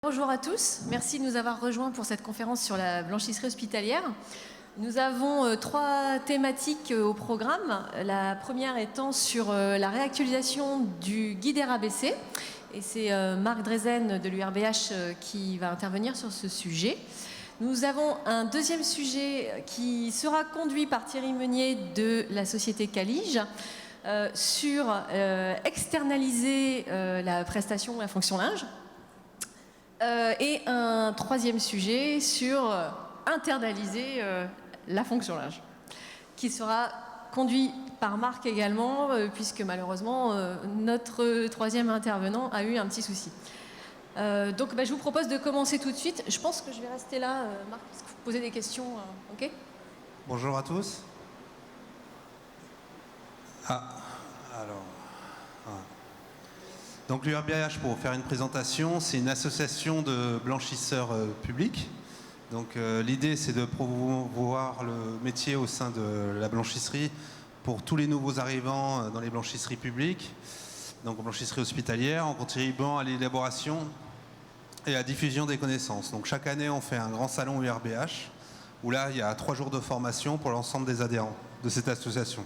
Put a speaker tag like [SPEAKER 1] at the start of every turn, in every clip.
[SPEAKER 1] Bonjour à tous, merci de nous avoir rejoints pour cette conférence sur la blanchisserie hospitalière. Nous avons trois thématiques au programme. La première étant sur la réactualisation du guide RABC. Et c'est Marc Drezen de l'URBH qui va intervenir sur ce sujet. Nous avons un deuxième sujet qui sera conduit par Thierry Meunier de la société Calige sur externaliser la prestation, la fonction linge. Et un troisième sujet sur internaliser la fonction linge, qui sera conduit par Marc également, puisque malheureusement, notre troisième intervenant a eu un petit souci. Donc je vous propose de commencer tout de suite. Je pense que je vais rester là, Marc, parce que vous posez des questions. Ok ?
[SPEAKER 2] Bonjour à tous. Donc l'URBH, pour faire une présentation, c'est une association de blanchisseurs publics. Donc l'idée, c'est de promouvoir le métier au sein de la blanchisserie pour tous les nouveaux arrivants dans les blanchisseries publiques, donc en blanchisserie hospitalière, en contribuant à l'élaboration et à la diffusion des connaissances. Donc chaque année, on fait un grand salon URBH, où là, il y a 3 jours de formation pour l'ensemble des adhérents de cette association.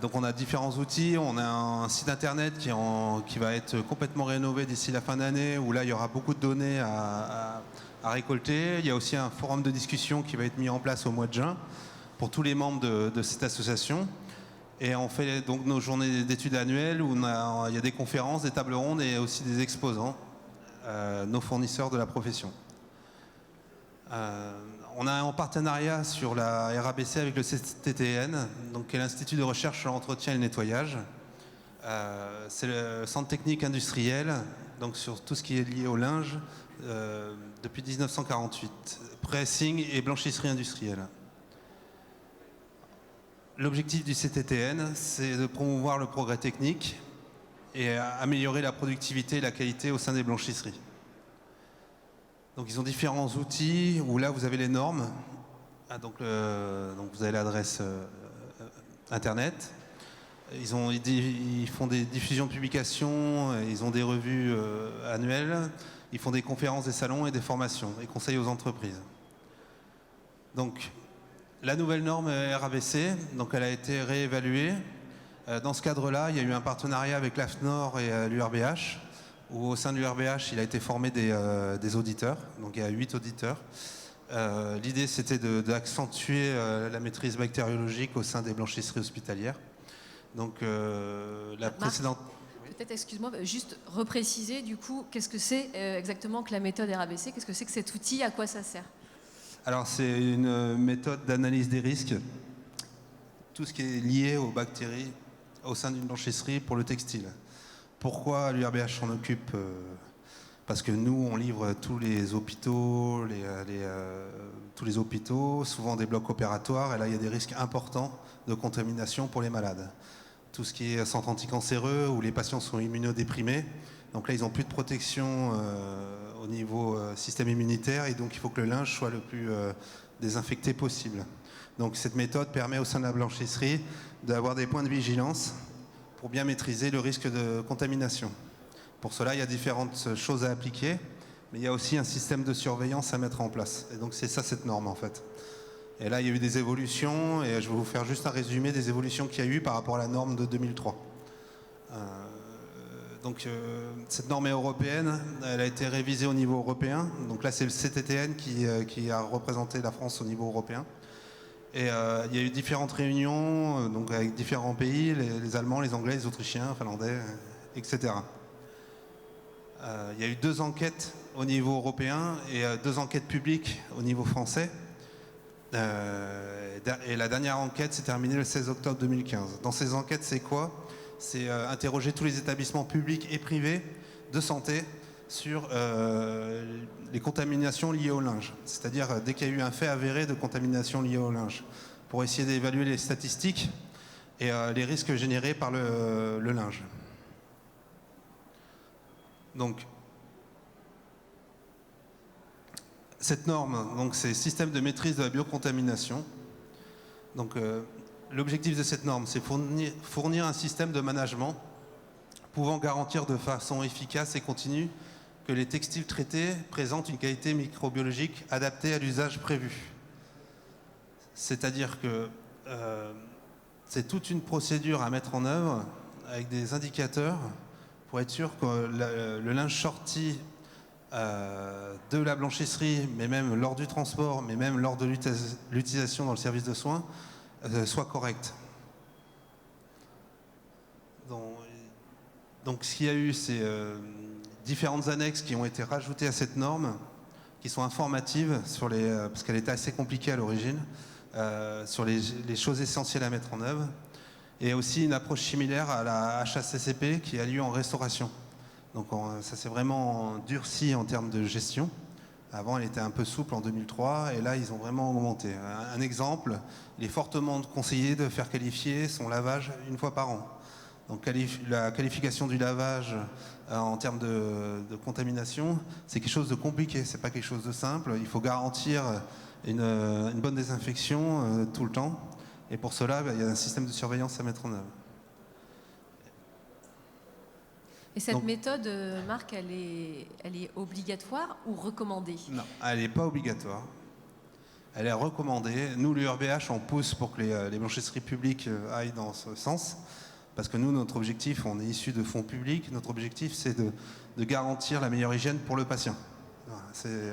[SPEAKER 2] Donc on a différents outils, on a un site internet qui va être complètement rénové d'ici la fin d'année, où là il y aura beaucoup de données à récolter. Il y a aussi un forum de discussion qui va être mis en place au mois de juin pour tous les membres de cette association. Et on fait donc nos journées d'études annuelles où il y a des conférences, des tables rondes et aussi des exposants, nos fournisseurs de la profession. On a un partenariat sur la RABC avec le CTTN, donc qui est l'Institut de recherche sur l'entretien et le nettoyage. C'est le centre technique industriel, donc sur tout ce qui est lié au linge, depuis 1948. Pressing et blanchisserie industrielle. L'objectif du CTTN, c'est de promouvoir le progrès technique et améliorer la productivité et la qualité au sein des blanchisseries. Donc ils ont différents outils où là vous avez les normes, donc vous avez l'adresse internet. Ils font des diffusions de publications, ils ont des revues annuelles, ils font des conférences, des salons et des formations et conseils aux entreprises. Donc la nouvelle norme RABC, donc elle a été réévaluée. Dans ce cadre-là, il y a eu un partenariat avec l'AFNOR et l'URBH, où au sein de l'URBH, il a été formé des auditeurs, donc il y a 8 auditeurs. L'idée, c'était d'accentuer la maîtrise bactériologique au sein des blanchisseries hospitalières. Donc la précédente...
[SPEAKER 1] Peut-être, excuse-moi, juste repréciser du coup, qu'est-ce que c'est exactement que la méthode RABC? Qu'est-ce que c'est que cet outil? À quoi ça sert?
[SPEAKER 2] Alors c'est une méthode d'analyse des risques, tout ce qui est lié aux bactéries au sein d'une blanchisserie pour le textile. Pourquoi l'URBH s'en occupe? Parce que nous, on livre tous les hôpitaux, tous les hôpitaux, souvent des blocs opératoires, et là, il y a des risques importants de contamination pour les malades. Tout ce qui est centre anticancéreux, où les patients sont immunodéprimés, donc là, ils n'ont plus de protection au niveau système immunitaire, et donc il faut que le linge soit le plus désinfecté possible. Donc cette méthode permet au sein de la blanchisserie d'avoir des points de vigilance pour bien maîtriser le risque de contamination. Pour cela, il y a différentes choses à appliquer, mais il y a aussi un système de surveillance à mettre en place. Et donc c'est ça cette norme en fait. Et là, il y a eu des évolutions, et je vais vous faire juste un résumé des évolutions qu'il y a eu par rapport à la norme de 2003. Cette norme est européenne, elle a été révisée au niveau européen. Donc là, c'est le CTTN qui a représenté la France au niveau européen. Et il y a eu différentes réunions donc avec différents pays, les Allemands, les Anglais, les Autrichiens, Finlandais, etc. Il y a eu 2 enquêtes au niveau européen et 2 enquêtes publiques au niveau français. Et la dernière enquête s'est terminée le 16 octobre 2015. Dans ces enquêtes, c'est quoi? C'est interroger tous les établissements publics et privés de santé sur les contaminations liées au linge. C'est-à-dire dès qu'il y a eu un fait avéré de contamination liée au linge, pour essayer d'évaluer les statistiques et les risques générés par le linge. Donc, cette norme, donc, c'est système de maîtrise de la biocontamination. Donc, l'objectif de cette norme, c'est fournir un système de management pouvant garantir de façon efficace et continue que les textiles traités présentent une qualité microbiologique adaptée à l'usage prévu. C'est-à-dire que c'est toute une procédure à mettre en œuvre avec des indicateurs pour être sûr que le linge sorti de la blanchisserie, mais même lors du transport, mais même lors de l'utilisation dans le service de soins, soit correct. Donc ce qu'il y a eu, c'est différentes annexes qui ont été rajoutées à cette norme, qui sont informatives, parce qu'elle était assez compliquée à l'origine, sur les choses essentielles à mettre en œuvre, et aussi une approche similaire à la HACCP qui a lieu en restauration. Donc ça s'est vraiment durci en termes de gestion. Avant, elle était un peu souple en 2003, et là, ils ont vraiment augmenté. Un exemple, il est fortement conseillé de faire qualifier son lavage une fois par an. Donc la qualification du lavage en termes de contamination, c'est quelque chose de compliqué, c'est pas quelque chose de simple. Il faut garantir une bonne désinfection tout le temps. Et pour cela, il y a un système de surveillance à mettre en œuvre.
[SPEAKER 1] Et cette méthode, Marc, elle est obligatoire ou recommandée?
[SPEAKER 2] Non, elle n'est pas obligatoire. Elle est recommandée. Nous, l'URBH, on pousse pour que les blanchisseries publiques aillent dans ce sens. Parce que nous, notre objectif, on est issu de fonds publics, notre objectif, c'est de garantir la meilleure hygiène pour le patient. Voilà,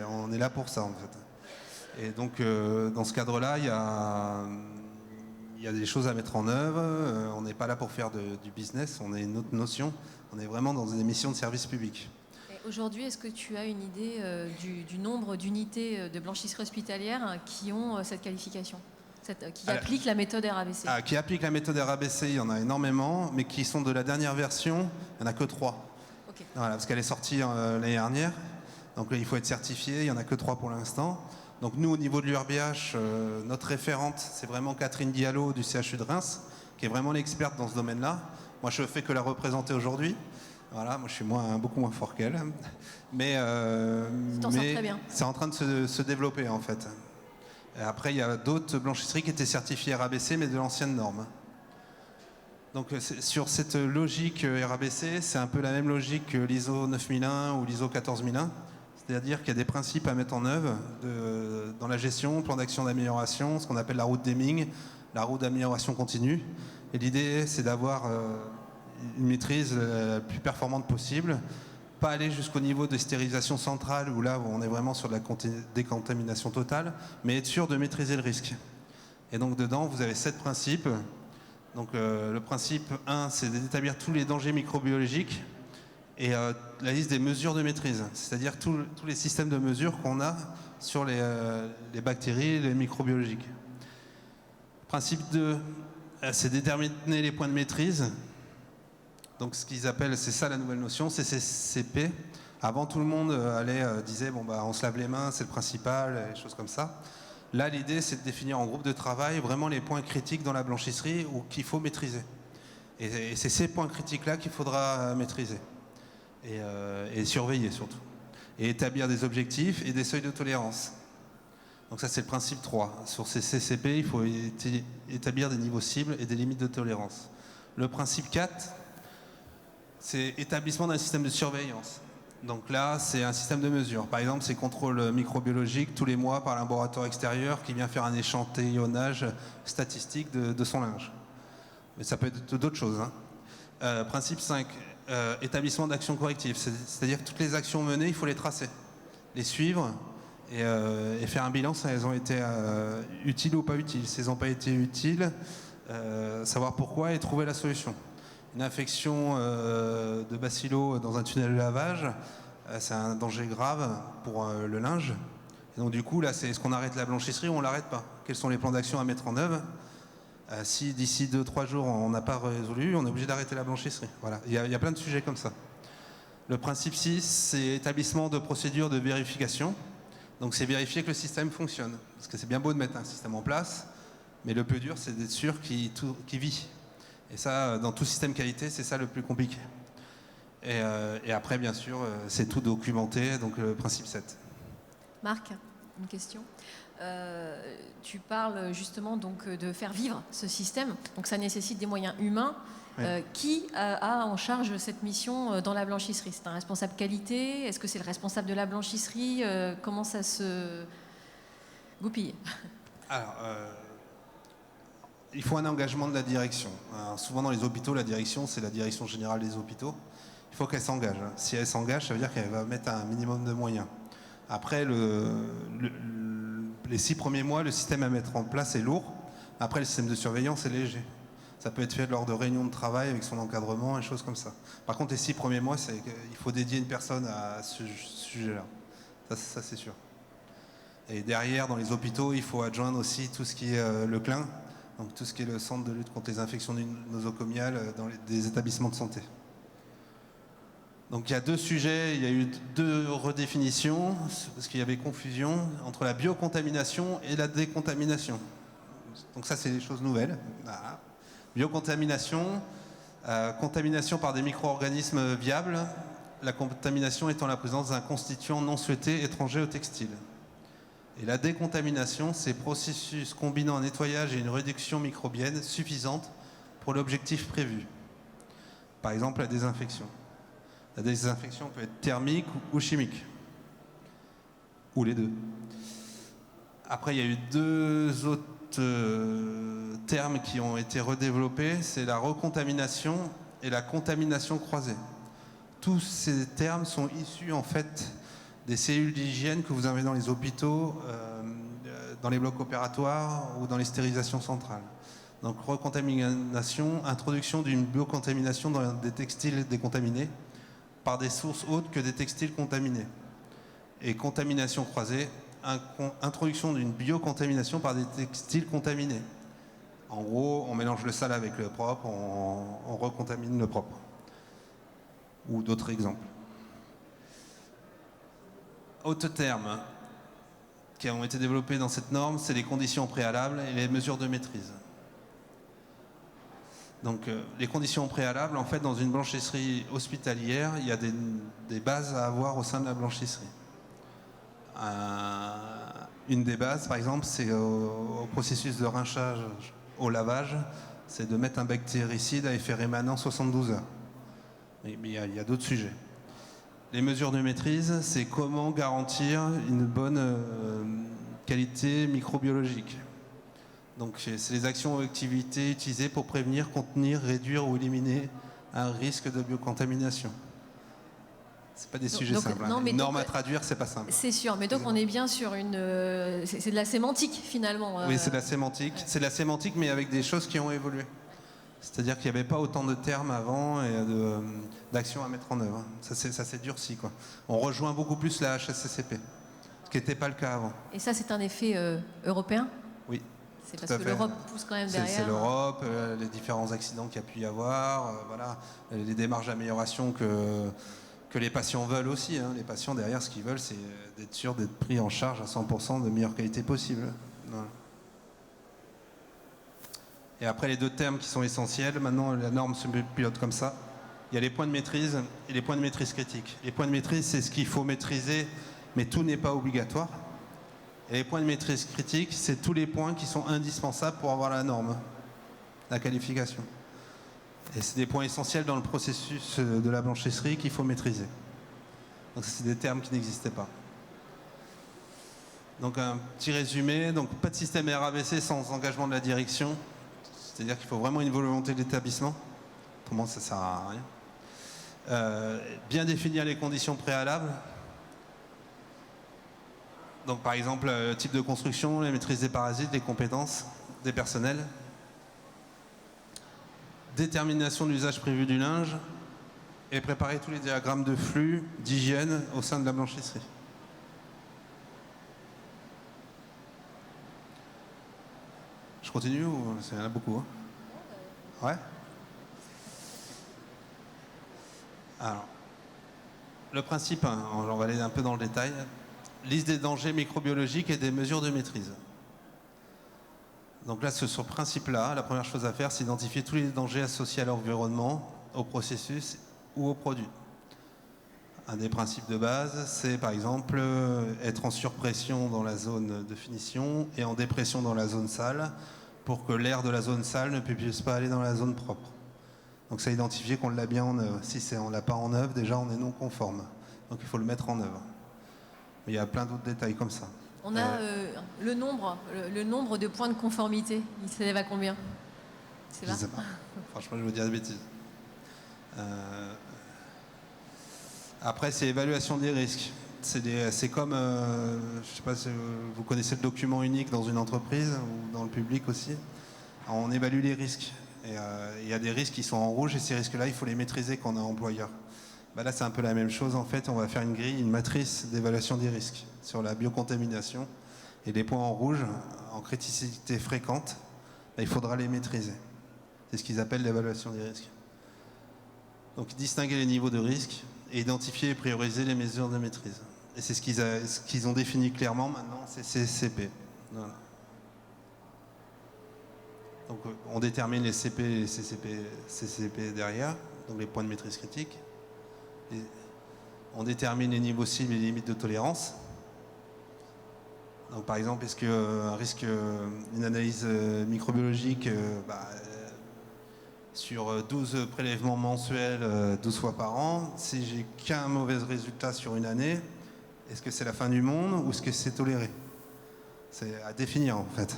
[SPEAKER 2] on est là pour ça, en fait. Et donc, dans ce cadre-là, il y a des choses à mettre en œuvre. On n'est pas là pour faire du business, on a une autre notion. On est vraiment dans une émission de service public.
[SPEAKER 1] Aujourd'hui, est-ce que tu as une idée du nombre d'unités de blanchisserie hospitalière qui ont cette qualification, qui appliquent la méthode RABC?
[SPEAKER 2] Qui appliquent la méthode RABC, il y en a énormément, mais qui sont de la dernière version, il n'y en a que 3.
[SPEAKER 1] Okay.
[SPEAKER 2] Voilà, parce qu'elle est sortie l'année dernière, donc il faut être certifié, il n'y en a que 3 pour l'instant. Donc nous, au niveau de l'URBH, notre référente, c'est vraiment Catherine Diallo du CHU de Reims, qui est vraiment l'experte dans ce domaine-là. Moi, je ne fais que la représenter aujourd'hui. Voilà, moi, je suis beaucoup moins fort qu'elle. Mais c'est en train de se développer, en fait. Et après, il y a d'autres blanchisseries qui étaient certifiées RABC, mais de l'ancienne norme. Donc, sur cette logique RABC, c'est un peu la même logique que l'ISO 9001 ou l'ISO 14001. C'est-à-dire qu'il y a des principes à mettre en œuvre dans la gestion, plan d'action d'amélioration, ce qu'on appelle la route d'Hamming, la route d'amélioration continue. Et l'idée, c'est d'avoir une maîtrise la plus performante possible, pas aller jusqu'au niveau de stérilisation centrale, où là, on est vraiment sur de la décontamination totale, mais être sûr de maîtriser le risque. Et donc, dedans, vous avez 7 principes. Donc, le principe 1, c'est d'établir tous les dangers microbiologiques, et la liste des mesures de maîtrise, c'est-à-dire tous les systèmes de mesure qu'on a sur les bactéries, les microbiologiques. Principe 2, c'est déterminer les points de maîtrise. Donc ce qu'ils appellent, c'est ça la nouvelle notion, CCCP. Avant, tout le monde disait, on se lave les mains, c'est le principal, et choses comme ça. Là, l'idée, c'est de définir en groupe de travail vraiment les points critiques dans la blanchisserie ou qu'il faut maîtriser. Et c'est ces points critiques-là qu'il faudra maîtriser. Et surveiller surtout. Et établir des objectifs et des seuils de tolérance. Donc ça, c'est le principe 3. Sur ces CCP, il faut établir des niveaux cibles et des limites de tolérance. Le principe 4, c'est établissement d'un système de surveillance. Donc là, c'est un système de mesure. Par exemple, c'est contrôle microbiologique tous les mois par un laboratoire extérieur qui vient faire un échantillonnage statistique de son linge. Mais ça peut être d'autres choses. Principe 5, établissement d'actions correctives. C'est-à-dire que toutes les actions menées, il faut les tracer, les suivre et faire un bilan si elles ont été utiles ou pas utiles. Si elles n'ont pas été utiles, savoir pourquoi et trouver la solution. Une infection de bacillo dans un tunnel de lavage, c'est un danger grave pour le linge. Et donc du coup, là, c'est est-ce qu'on arrête la blanchisserie ou on ne l'arrête pas? Quels sont les plans d'action à mettre en œuvre? Si d'ici 2-3 jours on n'a pas résolu, on est obligé d'arrêter la blanchisserie. Voilà. Il y a plein de sujets comme ça. Le principe 6, c'est établissement de procédures de vérification. Donc c'est vérifier que le système fonctionne. Parce que c'est bien beau de mettre un système en place, mais le plus dur, c'est d'être sûr qu'il vit. Et ça, dans tout système qualité, c'est ça le plus compliqué. Et après, bien sûr, c'est tout documenté, donc le principe 7.
[SPEAKER 1] Marc, une question. Tu parles justement donc de faire vivre ce système. Donc ça nécessite des moyens humains. Qui a en charge cette mission dans la blanchisserie? C'est un responsable qualité? Est-ce que c'est le responsable de la blanchisserie? Comment ça se goupille?
[SPEAKER 2] Alors, il faut un engagement de la direction. Alors, souvent dans les hôpitaux, la direction, c'est la direction générale des hôpitaux. Il faut qu'elle s'engage. Si elle s'engage, ça veut dire qu'elle va mettre un minimum de moyens. Après, les 6 premiers mois, le système à mettre en place est lourd. Après, le système de surveillance est léger. Ça peut être fait lors de réunions de travail avec son encadrement et choses comme ça. Par contre, les 6 premiers mois, il faut dédier une personne à ce sujet-là. Ça c'est sûr. Et derrière, dans les hôpitaux, il faut adjoindre aussi tout ce qui est le CLIN, donc tout ce qui est le centre de lutte contre les infections nosocomiales dans des établissements de santé. Donc il y a 2 sujets, il y a eu 2 redéfinitions, parce qu'il y avait confusion entre la biocontamination et la décontamination. Donc ça, c'est des choses nouvelles. Voilà. Biocontamination, contamination par des micro-organismes viables, la contamination étant la présence d'un constituant non souhaité étranger au textile. Et la décontamination, c'est processus combinant un nettoyage et une réduction microbienne suffisante pour l'objectif prévu. Par exemple, la désinfection. La désinfection peut être thermique ou chimique, ou les deux. Après, il y a eu 2 autres termes qui ont été redéveloppés, c'est la recontamination et la contamination croisée. Tous ces termes sont issus en fait des cellules d'hygiène que vous avez dans les hôpitaux, dans les blocs opératoires ou dans les stérilisations centrales. Donc recontamination, introduction d'une biocontamination dans des textiles décontaminés par des sources autres que des textiles contaminés. Et contamination croisée, introduction d'une biocontamination par des textiles contaminés. En gros, on mélange le sale avec le propre, on recontamine le propre. Ou d'autres exemples. Autres termes qui ont été développés dans cette norme, c'est les conditions préalables et les mesures de maîtrise. Donc les conditions préalables, en fait, dans une blanchisserie hospitalière, il y a des bases à avoir au sein de la blanchisserie. Une des bases, par exemple, c'est au processus de rinçage au lavage, c'est de mettre un bactéricide à effet rémanent 72 heures. Mais il y a d'autres sujets. Les mesures de maîtrise, c'est comment garantir une bonne qualité microbiologique. Donc c'est les actions ou activités utilisées pour prévenir, contenir, réduire ou éliminer un risque de biocontamination. C'est pas des sujets simples. Non, une norme à traduire, c'est pas simple.
[SPEAKER 1] C'est sûr, mais donc on est bien sur une... c'est de la sémantique finalement.
[SPEAKER 2] Oui, c'est de la sémantique. C'est de la sémantique, mais avec des choses qui ont évolué. C'est-à-dire qu'il n'y avait pas autant de termes avant et d'actions à mettre en œuvre. Ça s'est durci, quoi. On rejoint beaucoup plus la HACCP, ce qui n'était pas le cas avant. Et ça, c'est un effet européen ? Oui.
[SPEAKER 1] C'est parce que l'Europe pousse quand même derrière.
[SPEAKER 2] C'est l'Europe, les différents accidents qu'il y a pu y avoir, voilà, les démarches d'amélioration que les patients veulent aussi. Hein. Les patients, derrière, ce qu'ils veulent, c'est d'être sûrs d'être pris en charge à 100% de meilleure qualité possible. Voilà. Et après, les 2 termes qui sont essentiels, maintenant, la norme se pilote comme ça. Il y a les points de maîtrise et les points de maîtrise critiques. Les points de maîtrise, c'est ce qu'il faut maîtriser, mais tout n'est pas obligatoire. Et les points de maîtrise critiques, c'est tous les points qui sont indispensables pour avoir la norme, la qualification. Et c'est des points essentiels dans le processus de la blanchisserie qu'il faut maîtriser. Donc c'est des termes qui n'existaient pas. Donc un petit résumé, donc pas de système RABC sans engagement de la direction. C'est-à-dire qu'il faut vraiment une volonté de l'établissement. Autrement, ça ne sert à rien. Bien définir les conditions préalables. Donc par exemple, le type de construction, la maîtrise des parasites, les compétences des personnels. Détermination de l'usage prévu du linge. Et préparer tous les diagrammes de flux, d'hygiène au sein de la blanchisserie. Je continue ou il y en a beaucoup, hein? Ouais. Alors, le principe, hein, on va aller un peu dans le détail. Liste des dangers microbiologiques et des mesures de maîtrise. Donc là, sur ce principe-là, la première chose à faire, c'est identifier tous les dangers associés à l'environnement, au processus ou au produit. Un des principes de base, c'est par exemple être en surpression dans la zone de finition et en dépression dans la zone sale pour que l'air de la zone sale ne puisse pas aller dans la zone propre. Donc ça identifie qu'on l'a bien en œuvre. Si on ne l'a pas en œuvre, déjà on est non conforme. Donc il faut le mettre en œuvre. Mais il y a plein d'autres détails comme ça.
[SPEAKER 1] On a le nombre de points de conformité. Il s'élève à combien?
[SPEAKER 2] Je ne sais pas. Franchement, je vais vous dire des bêtises. Après, c'est évaluation des risques. C'est comme, je ne sais pas si vous connaissez le document unique dans une entreprise ou dans le public aussi. On évalue les risques. Et il y a des risques qui sont en rouge et ces risques-là, il faut les maîtriser quand on est employeur. Là, c'est un peu la même chose. En fait, on va faire une grille, une matrice d'évaluation des risques sur la biocontamination. Et les points en rouge, en criticité fréquente, il faudra les maîtriser. C'est ce qu'ils appellent l'évaluation des risques. Donc, distinguer les niveaux de risque et identifier et prioriser les mesures de maîtrise. Et c'est ce qu'ils ont défini clairement maintenant, c'est CCP. Voilà. Donc, on détermine les CP et les CCP derrière, donc les points de maîtrise critique. Et on détermine les niveaux cibles et les limites de tolérance. Donc, par exemple, est-ce qu'un risque, une analyse microbiologique sur 12 prélèvements mensuels, 12 fois par an, si j'ai qu'un mauvais résultat sur une année, est-ce que c'est la fin du monde ou est-ce que c'est toléré? C'est à définir en fait.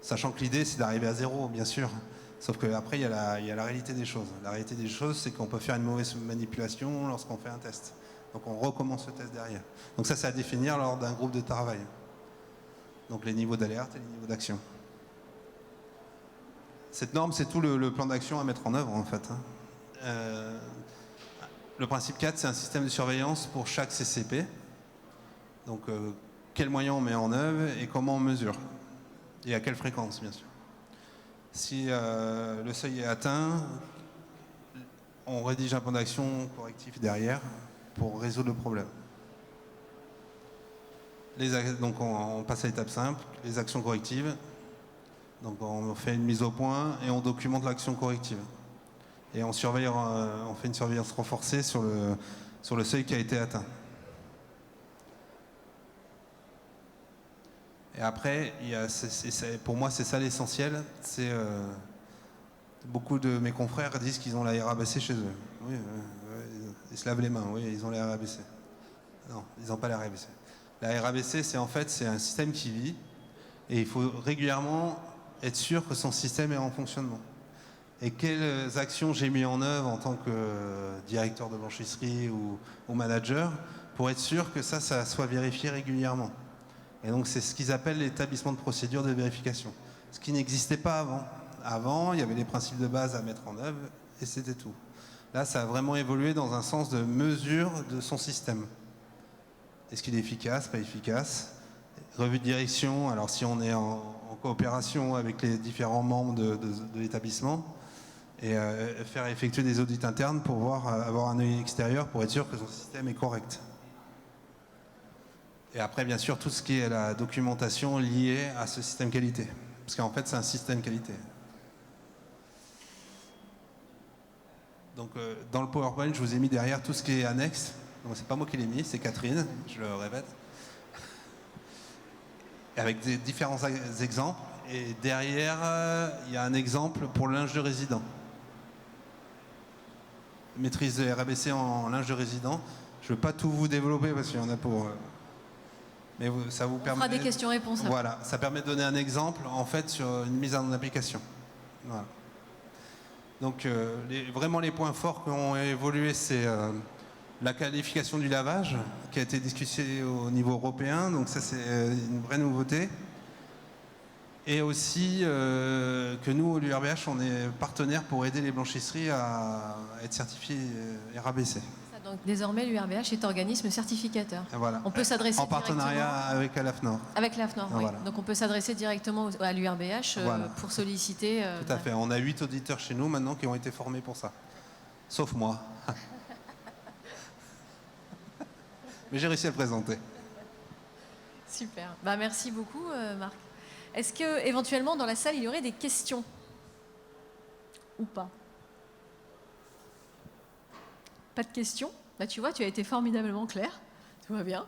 [SPEAKER 2] Sachant que l'idée c'est d'arriver à zéro, bien sûr. Sauf qu'après, il y a la réalité des choses. La réalité des choses, c'est qu'on peut faire une mauvaise manipulation lorsqu'on fait un test. Donc on recommence le test derrière. Donc ça, c'est à définir lors d'un groupe de travail. Donc les niveaux d'alerte et les niveaux d'action. Cette norme, c'est tout le plan d'action à mettre en œuvre, en fait. Le principe 4, c'est un système de surveillance pour chaque CCP. Donc, quels moyens on met en œuvre et comment on mesure. Et à quelle fréquence, bien sûr. Si le seuil est atteint, on rédige un plan d'action correctif derrière pour résoudre le problème. Donc, on passe à l'étape simple, les actions correctives. Donc on fait une mise au point et on documente l'action corrective. Et on fait une surveillance renforcée sur le seuil qui a été atteint. Et après, pour moi, c'est ça l'essentiel. Beaucoup de mes confrères disent qu'ils ont la RABC chez eux. Oui, ils se lavent les mains, oui, ils ont la RABC. Non, ils n'ont pas la RABC. La RABC, c'est un système qui vit et il faut régulièrement être sûr que son système est en fonctionnement. Et quelles actions j'ai mis en œuvre en tant que directeur de blanchisserie ou manager pour être sûr que ça soit vérifié régulièrement. Et donc c'est ce qu'ils appellent l'établissement de procédure de vérification. Ce qui n'existait pas avant. Avant, il y avait les principes de base à mettre en œuvre et c'était tout. Là, ça a vraiment évolué dans un sens de mesure de son système. Est-ce qu'il est efficace, pas efficace? Revue de direction, alors si on est en coopération avec les différents membres de l'établissement et faire effectuer des audits internes pour avoir un œil extérieur pour être sûr que son système est correct. Et après, bien sûr, tout ce qui est la documentation liée à ce système qualité. Parce qu'en fait, c'est un système qualité. Donc, dans le PowerPoint, je vous ai mis derrière tout ce qui est annexe. Donc, c'est pas moi qui l'ai mis, c'est Catherine, je le répète. Avec des différents exemples. Et derrière, il y a un exemple pour le linge de résident. Maîtrise de RABC en linge de résident. Je ne veux pas tout vous développer parce qu'il y en a pour... mais ça vous permet...
[SPEAKER 1] On fera des questions-réponses.
[SPEAKER 2] Voilà, ça permet de donner un exemple en fait sur une mise en application. Voilà. Donc vraiment les points forts qui ont évolué, c'est la qualification du lavage qui a été discutée au niveau européen, donc ça c'est une vraie nouveauté. Et aussi que nous, au l'URBH, on est partenaire pour aider les blanchisseries à être certifiées RABC.
[SPEAKER 1] Donc désormais, l'URBH est organisme certificateur.
[SPEAKER 2] Voilà.
[SPEAKER 1] On peut s'adresser
[SPEAKER 2] en partenariat avec l'AFNOR.
[SPEAKER 1] Avec l'AFNOR, oui.
[SPEAKER 2] Voilà.
[SPEAKER 1] Donc on peut s'adresser directement à l'URBH
[SPEAKER 2] voilà.
[SPEAKER 1] pour solliciter...
[SPEAKER 2] Tout à fait. On a 8 auditeurs chez nous maintenant qui ont été formés pour ça. Sauf moi. Mais j'ai réussi à le présenter.
[SPEAKER 1] Super. Bah, merci beaucoup, Marc. Est-ce qu'éventuellement, dans la salle, il y aurait des questions? Ou pas? Pas de questions? Bah, tu vois, tu as été formidablement clair. Tout va bien.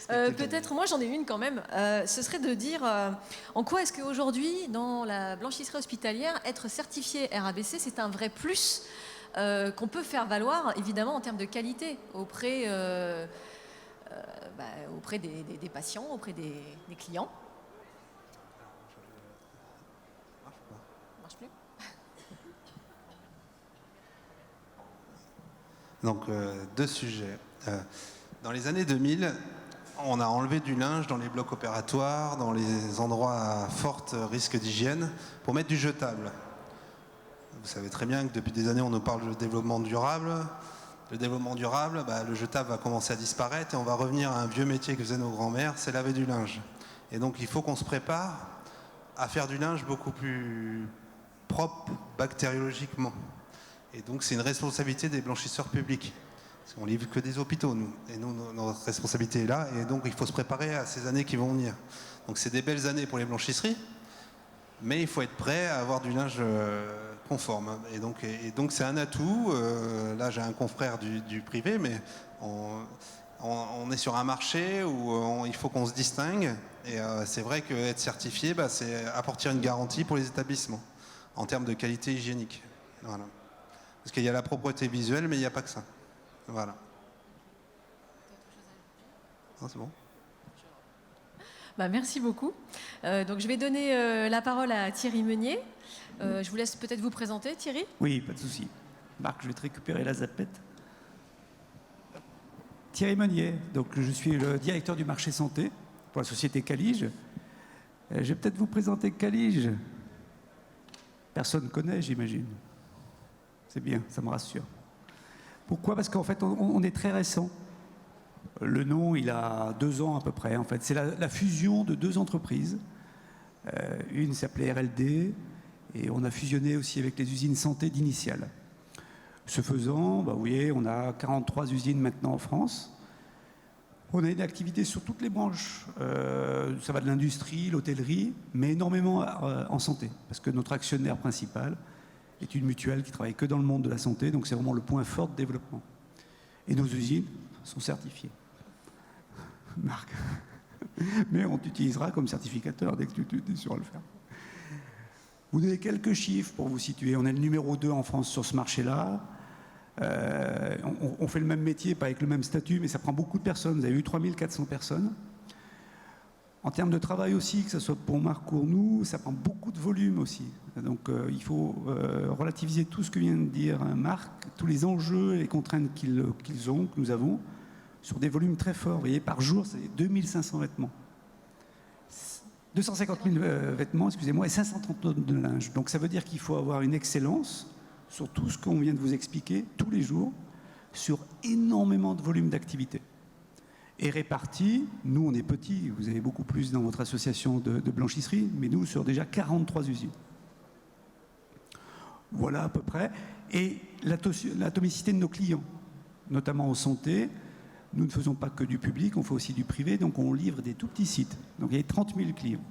[SPEAKER 1] Peut-être, moi j'en ai une quand même. Ce serait de dire en quoi est-ce qu'aujourd'hui, dans la blanchisserie hospitalière, être certifié RABC, c'est un vrai plus qu'on peut faire valoir, évidemment, en termes de qualité auprès des patients, auprès des clients. Ça marche plus.
[SPEAKER 2] Donc, deux sujets. Dans les années 2000, on a enlevé du linge dans les blocs opératoires, dans les endroits à fort risque d'hygiène, pour mettre du jetable. Vous savez très bien que depuis des années, on nous parle de développement durable. Le développement durable, le jetable va commencer à disparaître et on va revenir à un vieux métier que faisaient nos grands-mères, c'est laver du linge. Et donc, il faut qu'on se prépare à faire du linge beaucoup plus propre bactériologiquement. Et donc, c'est une responsabilité des blanchisseurs publics. Parce qu'on livre que des hôpitaux, nous. Et nous, notre responsabilité est là. Et donc, il faut se préparer à ces années qui vont venir. Donc, c'est des belles années pour les blanchisseries. Mais il faut être prêt à avoir du linge conforme. Et donc, c'est un atout. Là, j'ai un confrère du privé, mais on est sur un marché où il faut qu'on se distingue. Et c'est vrai qu'être certifié, c'est apporter une garantie pour les établissements en termes de qualité hygiénique. Voilà. Parce qu'il y a la propreté visuelle, mais il n'y a pas que ça. Voilà. Non, c'est bon.
[SPEAKER 1] Merci beaucoup. Donc je vais donner la parole à Thierry Meunier. Je vous laisse peut-être vous présenter, Thierry.
[SPEAKER 3] Oui, pas de souci. Marc, je vais te récupérer la zapette. Thierry Meunier, donc je suis le directeur du marché santé pour la société Calige. Je vais peut-être vous présenter Calige. Personne ne connaît, j'imagine. C'est bien, ça me rassure. Pourquoi ? Parce qu'en fait, on est très récent. Le nom, il a 2 ans à peu près. En fait, c'est la fusion de 2 entreprises. Une s'appelait RLD et on a fusionné aussi avec les usines santé d'Initial. Ce faisant, vous voyez, on a 43 usines maintenant en France. On a une activité sur toutes les branches. Ça va de l'industrie, l'hôtellerie, mais énormément en santé. Parce que notre actionnaire principal est une mutuelle qui travaille que dans le monde de la santé, donc c'est vraiment le point fort de développement. Et nos usines sont certifiées. Marc. Mais on t'utilisera comme certificateur dès que tu es sûr de le faire. Vous donnez quelques chiffres pour vous situer. On est le numéro 2 en France sur ce marché-là. On fait le même métier, pas avec le même statut, mais ça prend beaucoup de personnes. Vous avez eu 3400 personnes. En termes de travail aussi, que ce soit pour Marc ou nous, ça prend beaucoup de volume aussi. Donc il faut relativiser tout ce que vient de dire Marc, tous les enjeux et les contraintes qu'ils ont, que nous avons, sur des volumes très forts. Vous voyez, par jour, c'est 2500 vêtements. 250 000 vêtements, excusez-moi, et 530 tonnes de linge. Donc ça veut dire qu'il faut avoir une excellence sur tout ce qu'on vient de vous expliquer, tous les jours, sur énormément de volume d'activité. Et répartis, nous on est petits, vous avez beaucoup plus dans votre association de blanchisserie, mais nous sur déjà 43 usines. Voilà à peu près. Et l'atomicité de nos clients, notamment en santé, nous ne faisons pas que du public, on fait aussi du privé, donc on livre des tout petits sites. Donc il y a 30 000 clients.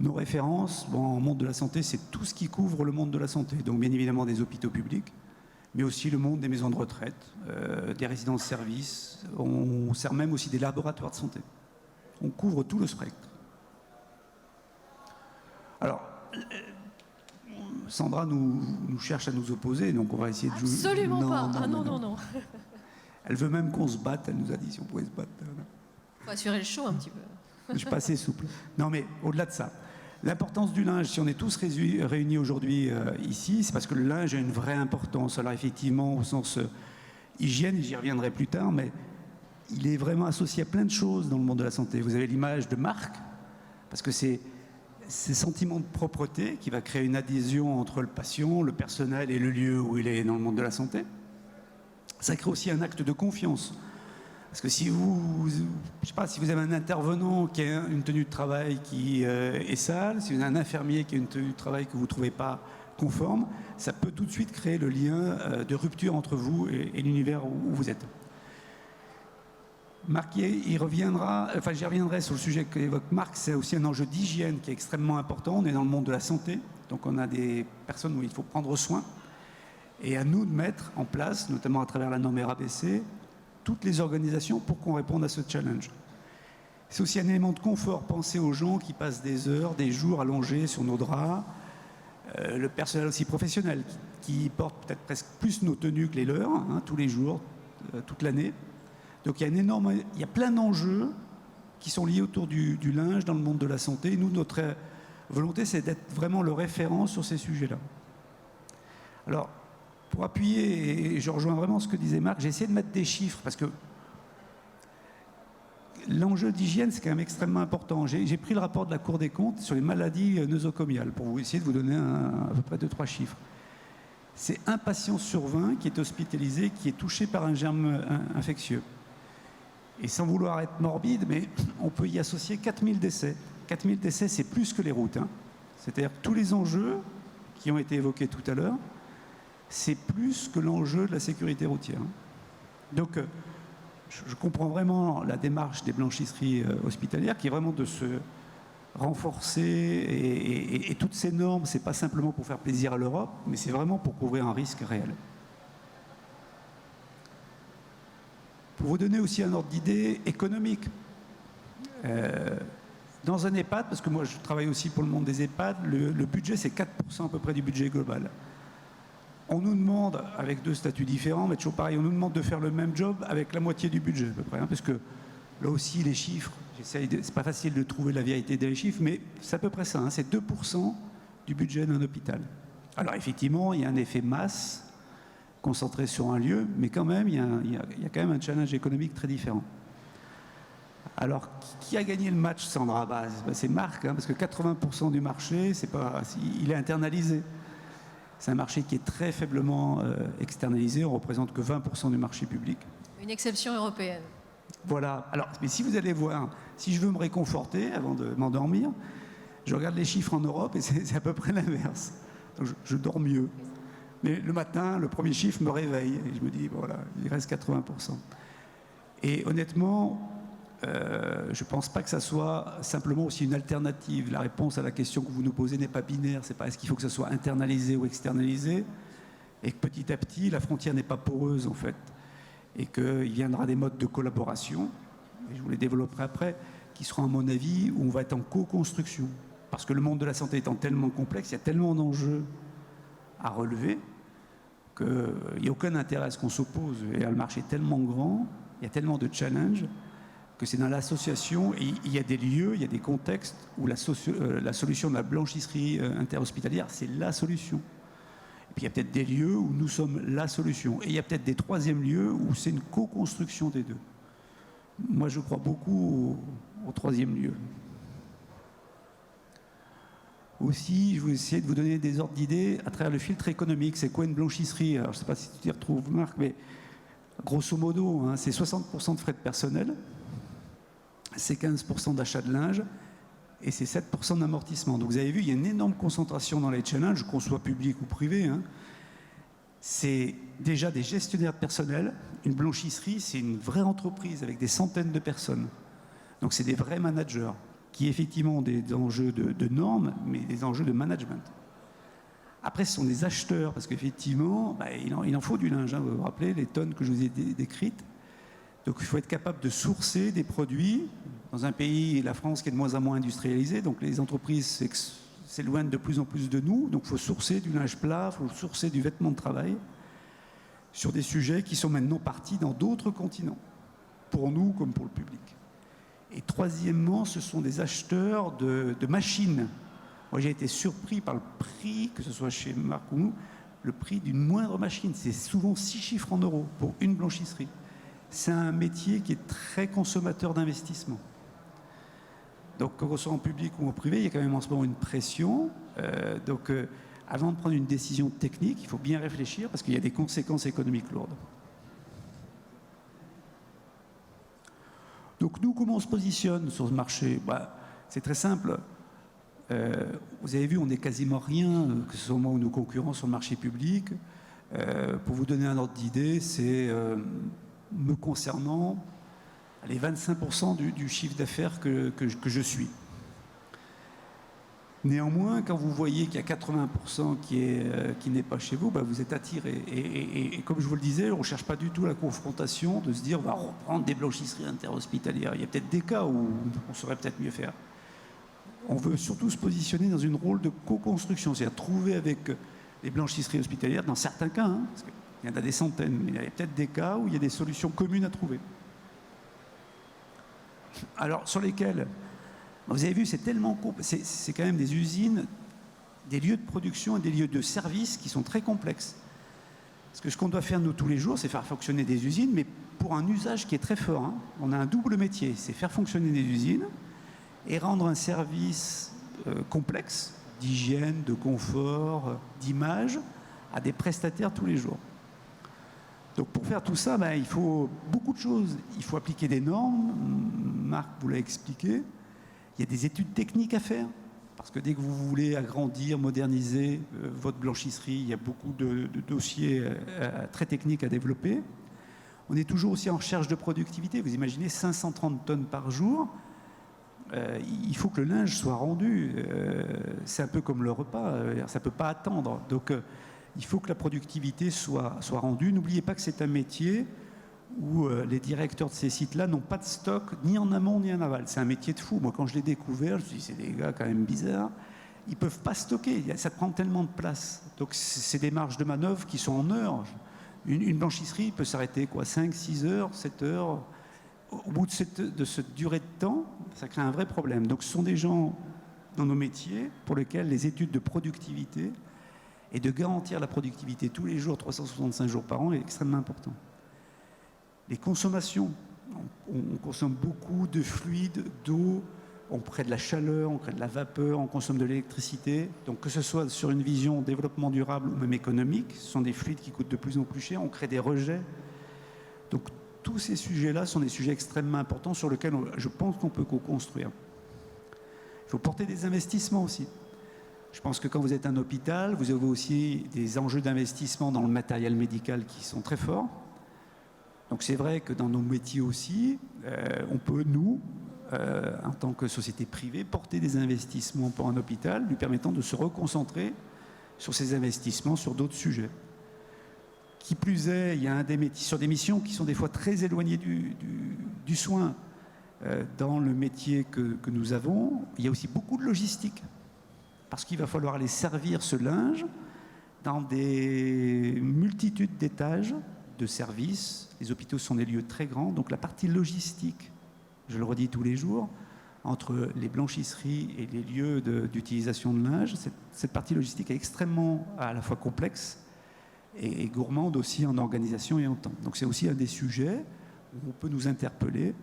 [SPEAKER 3] Nos références, en monde de la santé, c'est tout ce qui couvre le monde de la santé. Donc bien évidemment des hôpitaux publics, mais aussi le monde des maisons de retraite, des résidences-services. On sert même aussi des laboratoires de santé. On couvre tout le spectre. Alors, Sandra nous cherche à nous opposer, donc on va essayer de jouer.
[SPEAKER 1] Absolument pas. Non.
[SPEAKER 3] Elle veut même qu'on se batte, elle nous a dit si on pouvait se battre.
[SPEAKER 1] Il faut assurer le show un petit peu.
[SPEAKER 3] Je ne suis pas assez souple. Non, mais au-delà de ça, l'importance du linge, si on est tous réunis aujourd'hui ici, c'est parce que le linge a une vraie importance. Alors effectivement, au sens hygiène, j'y reviendrai plus tard, mais il est vraiment associé à plein de choses dans le monde de la santé. Vous avez l'image de Marc, parce que c'est ces sentiments de propreté qui va créer une adhésion entre le patient, le personnel et le lieu où il est dans le monde de la santé. Ça crée aussi un acte de confiance. Parce que si vous, je sais pas, si vous avez un intervenant qui a une tenue de travail qui est sale, si vous avez un infirmier qui a une tenue de travail que vous ne trouvez pas conforme, ça peut tout de suite créer le lien de rupture entre vous et l'univers où vous êtes. Marc, j'y reviendrai sur le sujet qu'évoque Marc, c'est aussi un enjeu d'hygiène qui est extrêmement important. On est dans le monde de la santé, donc on a des personnes où il faut prendre soin. Et à nous de mettre en place, notamment à travers la norme RABC, toutes les organisations pour qu'on réponde à ce challenge. C'est aussi un élément de confort. Pensez aux gens qui passent des heures, des jours allongés sur nos draps, le personnel aussi professionnel qui porte peut-être presque plus nos tenues que les leurs, hein, tous les jours, toute l'année. Donc il y a plein d'enjeux qui sont liés autour du linge dans le monde de la santé. Et nous, notre volonté, c'est d'être vraiment le référent sur ces sujets-là. Alors, pour appuyer, et je rejoins vraiment ce que disait Marc, j'ai essayé de mettre des chiffres parce que l'enjeu d'hygiène, c'est quand même extrêmement important. J'ai pris le rapport de la Cour des comptes sur les maladies nosocomiales pour vous essayer de vous donner à peu près 2-3 chiffres. C'est un patient sur 20 qui est hospitalisé, qui est touché par un germe infectieux. Et sans vouloir être morbide, mais on peut y associer 4000 décès. 4000 décès, c'est plus que les routes. Hein. C'est-à-dire que tous les enjeux qui ont été évoqués tout à l'heure, c'est plus que l'enjeu de la sécurité routière. Donc, je comprends vraiment la démarche des blanchisseries hospitalières qui est vraiment de se renforcer et toutes ces normes, c'est pas simplement pour faire plaisir à l'Europe, mais c'est vraiment pour couvrir un risque réel. Pour vous donner aussi un ordre d'idée économique, dans un EHPAD, parce que moi je travaille aussi pour le monde des EHPAD, le budget c'est 4% à peu près du budget global. On nous demande, avec 2 statuts différents, mais toujours pareil, on nous demande de faire le même job avec la moitié du budget à peu près, hein, parce que là aussi les chiffres, c'est pas facile de trouver la vérité des chiffres, mais c'est à peu près ça, hein, c'est 2% du budget d'un hôpital. Alors effectivement, il y a un effet masse concentré sur un lieu, mais quand même, il y a quand même un challenge économique très différent. Alors, qui a gagné le match, Sandra? C'est Marc, hein, parce que 80% du marché, il est internalisé. C'est un marché qui est très faiblement externalisé. On ne représente que 20% du marché public.
[SPEAKER 1] Une exception européenne.
[SPEAKER 3] Voilà. Alors, mais si vous allez voir, si je veux me réconforter avant de m'endormir, je regarde les chiffres en Europe et c'est à peu près l'inverse. Donc, je dors mieux. Mais le matin, le premier chiffre me réveille et je me dis, voilà, il reste 80%. Et honnêtement, je ne pense pas que ça soit simplement aussi une alternative. La réponse à la question que vous nous posez n'est pas binaire. C'est pas est-ce qu'il faut que ça soit internalisé ou externalisé, et que petit à petit, la frontière n'est pas poreuse en fait, et qu'il viendra des modes de collaboration, et je vous les développerai après, qui seront à mon avis où on va être en co-construction. Parce que le monde de la santé étant tellement complexe, il y a tellement d'enjeux à relever qu'il n'y a aucun intérêt à ce qu'on s'oppose. Et le marché est tellement grand, il y a tellement de challenges, que c'est dans l'association, et il y a des lieux, il y a des contextes où la solution de la blanchisserie interhospitalière, c'est la solution. Et puis il y a peut-être des lieux où nous sommes la solution. Et il y a peut-être des troisièmes lieux où c'est une co-construction des deux. Moi, je crois beaucoup au troisième lieu. Aussi, je vais essayer de vous donner des ordres d'idées à travers le filtre économique. C'est quoi une blanchisserie? Alors, je ne sais pas si tu t'y retrouves, Marc, mais grosso modo, hein, c'est 60% de frais de personnel, c'est 15% d'achat de linge et c'est 7% d'amortissement. Donc vous avez vu, il y a une énorme concentration dans les challenges, qu'on soit public ou privé. Hein. C'est déjà des gestionnaires de personnel. Une blanchisserie, c'est une vraie entreprise avec des centaines de personnes. Donc c'est des vrais managers qui effectivement ont des enjeux de normes, mais des enjeux de management. Après, ce sont des acheteurs, parce qu'effectivement, il en faut du linge. Hein, vous vous rappelez les tonnes que je vous ai décrites. Donc il faut être capable de sourcer des produits dans un pays, la France, qui est de moins en moins industrialisé. Donc les entreprises s'éloignent de plus en plus de nous. Donc il faut sourcer du linge plat, il faut sourcer du vêtement de travail sur des sujets qui sont maintenant partis dans d'autres continents, pour nous comme pour le public. Et troisièmement, ce sont des acheteurs de machines. Moi, j'ai été surpris par le prix, que ce soit chez Marc ou nous, le prix d'une moindre machine. C'est souvent 6 chiffres en euros pour une blanchisserie. C'est un métier qui est très consommateur d'investissement. Donc, que ce soit en public ou en privé, il y a quand même en ce moment une pression. Avant de prendre une décision technique, il faut bien réfléchir parce qu'il y a des conséquences économiques lourdes. Donc, nous, comment on se positionne sur ce marché? C'est très simple. Vous avez vu, on n'est quasiment rien, que ce soit moi ou nos concurrents sur le marché public. Pour vous donner un ordre d'idée, c'est... me concernant, les 25% du chiffre d'affaires que je suis. Néanmoins, quand vous voyez qu'il y a 80% qui n'est pas chez vous, vous êtes attiré. Et comme je vous le disais, on ne cherche pas du tout la confrontation de se dire on va reprendre des blanchisseries interhospitalières. Il y a peut-être des cas où on saurait peut-être mieux faire. On veut surtout se positionner dans une rôle de co-construction, c'est-à-dire trouver avec les blanchisseries hospitalières, dans certains cas, parce qu'il y en a des centaines, mais il y a peut-être des cas où il y a des solutions communes à trouver. Alors, sur lesquelles, vous avez vu, c'est quand même des usines, des lieux de production et des lieux de service qui sont très complexes. Parce que ce qu'on doit faire, nous, tous les jours, c'est faire fonctionner des usines, mais pour un usage qui est très fort. On a un double métier, c'est faire fonctionner des usines et rendre un service complexe, d'hygiène, de confort, d'image, à des prestataires tous les jours. Donc pour faire tout ça, il faut beaucoup de choses. Il faut appliquer des normes, Marc vous l'a expliqué. Il y a des études techniques à faire, parce que dès que vous voulez agrandir, moderniser votre blanchisserie, il y a beaucoup de dossiers très techniques à développer. On est toujours aussi en recherche de productivité. Vous imaginez 530 tonnes par jour. Il faut que le linge soit rendu. C'est un peu comme le repas, ça ne peut pas attendre. Donc il faut que la productivité soit rendue. N'oubliez pas que c'est un métier où les directeurs de ces sites-là n'ont pas de stock ni en amont ni en aval. C'est un métier de fou. Moi, quand je l'ai découvert, je me suis dit, c'est des gars quand même bizarres. Ils ne peuvent pas stocker, ça prend tellement de place. Donc c'est des marges de manœuvre qui sont en heures. Une blanchisserie peut s'arrêter 5, 6 heures, 7 heures. Au bout de cette durée de temps, ça crée un vrai problème. Donc ce sont des gens dans nos métiers pour lesquels les études de productivité et de garantir la productivité tous les jours, 365 jours par an, est extrêmement important. Les consommations, on consomme beaucoup de fluides, d'eau, on crée de la chaleur, on crée de la vapeur, on consomme de l'électricité. Donc que ce soit sur une vision développement durable ou même économique, ce sont des fluides qui coûtent de plus en plus cher, on crée des rejets. Donc tous ces sujets-là sont des sujets extrêmement importants sur lesquels je pense qu'on peut co-construire. Il faut porter des investissements aussi. Je pense que quand vous êtes un hôpital, vous avez aussi des enjeux d'investissement dans le matériel médical qui sont très forts. Donc c'est vrai que dans nos métiers aussi, on peut, nous, en tant que société privée, porter des investissements pour un hôpital, lui permettant de se reconcentrer sur ces investissements, sur d'autres sujets. Qui plus est, il y a sur des missions qui sont des fois très éloignées du soin. Dans le métier que nous avons, il y a aussi beaucoup de logistique. Parce qu'il va falloir aller servir ce linge dans des multitudes d'étages de services. Les hôpitaux sont des lieux très grands. Donc la partie logistique, je le redis tous les jours, entre les blanchisseries et les lieux d'utilisation de linge, cette partie logistique est extrêmement à la fois complexe et gourmande aussi en organisation et en temps. Donc c'est aussi un des sujets où on peut nous interpeller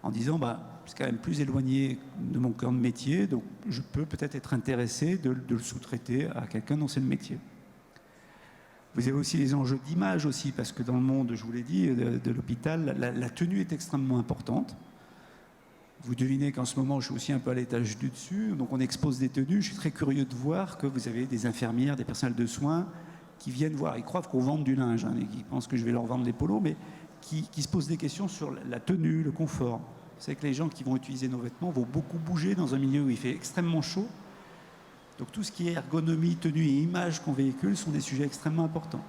[SPEAKER 3] en disant c'est quand même plus éloigné de mon cœur de métier, donc je peux peut-être être intéressé de le sous-traiter à quelqu'un dont c'est le métier. Vous avez aussi les enjeux d'image aussi, parce que dans le monde, je vous l'ai dit, de l'hôpital, la tenue est extrêmement importante. Vous devinez qu'en ce moment, je suis aussi un peu à l'étage du dessus, donc on expose des tenues. Je suis très curieux de voir que vous avez des infirmières, des personnels de soins qui viennent voir. Ils croient qu'on vende du linge, et qui pensent que je vais leur vendre des polos, mais qui se posent des questions sur la tenue, le confort. C'est que les gens qui vont utiliser nos vêtements vont beaucoup bouger dans un milieu où il fait extrêmement chaud. Donc tout ce qui est ergonomie, tenue et image qu'on véhicule sont des sujets extrêmement importants.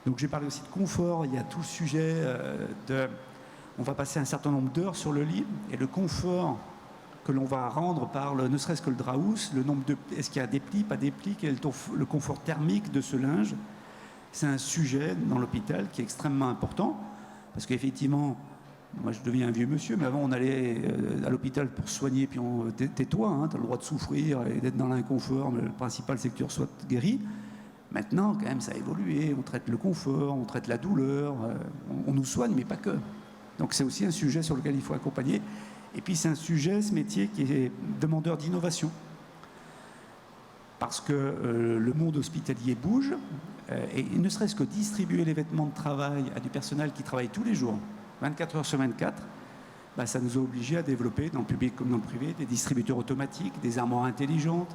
[SPEAKER 3] Donc j'ai parlé aussi de confort. Il y a tout le sujet on va passer un certain nombre d'heures sur le lit, et le confort que l'on va rendre par ne serait-ce que le draus, le nombre est-ce qu'il y a des plis, pas des plis, quel est le confort thermique de ce linge. C'est un sujet dans l'hôpital qui est extrêmement important, parce qu'effectivement, moi je deviens un vieux monsieur, mais avant on allait à l'hôpital pour se soigner, puis tais-toi, tu as le droit de souffrir et d'être dans l'inconfort, mais le principal c'est que tu sois guéri. Maintenant, quand même, ça a évolué, on traite le confort, on traite la douleur, on nous soigne, mais pas que. Donc c'est aussi un sujet sur lequel il faut accompagner. Et puis c'est un sujet, ce métier, qui est demandeur d'innovation. Parce que le monde hospitalier bouge, et ne serait-ce que distribuer les vêtements de travail à du personnel qui travaille tous les jours, 24 heures sur 24, ça nous a obligés à développer, dans le public comme dans le privé, des distributeurs automatiques, des armoires intelligentes,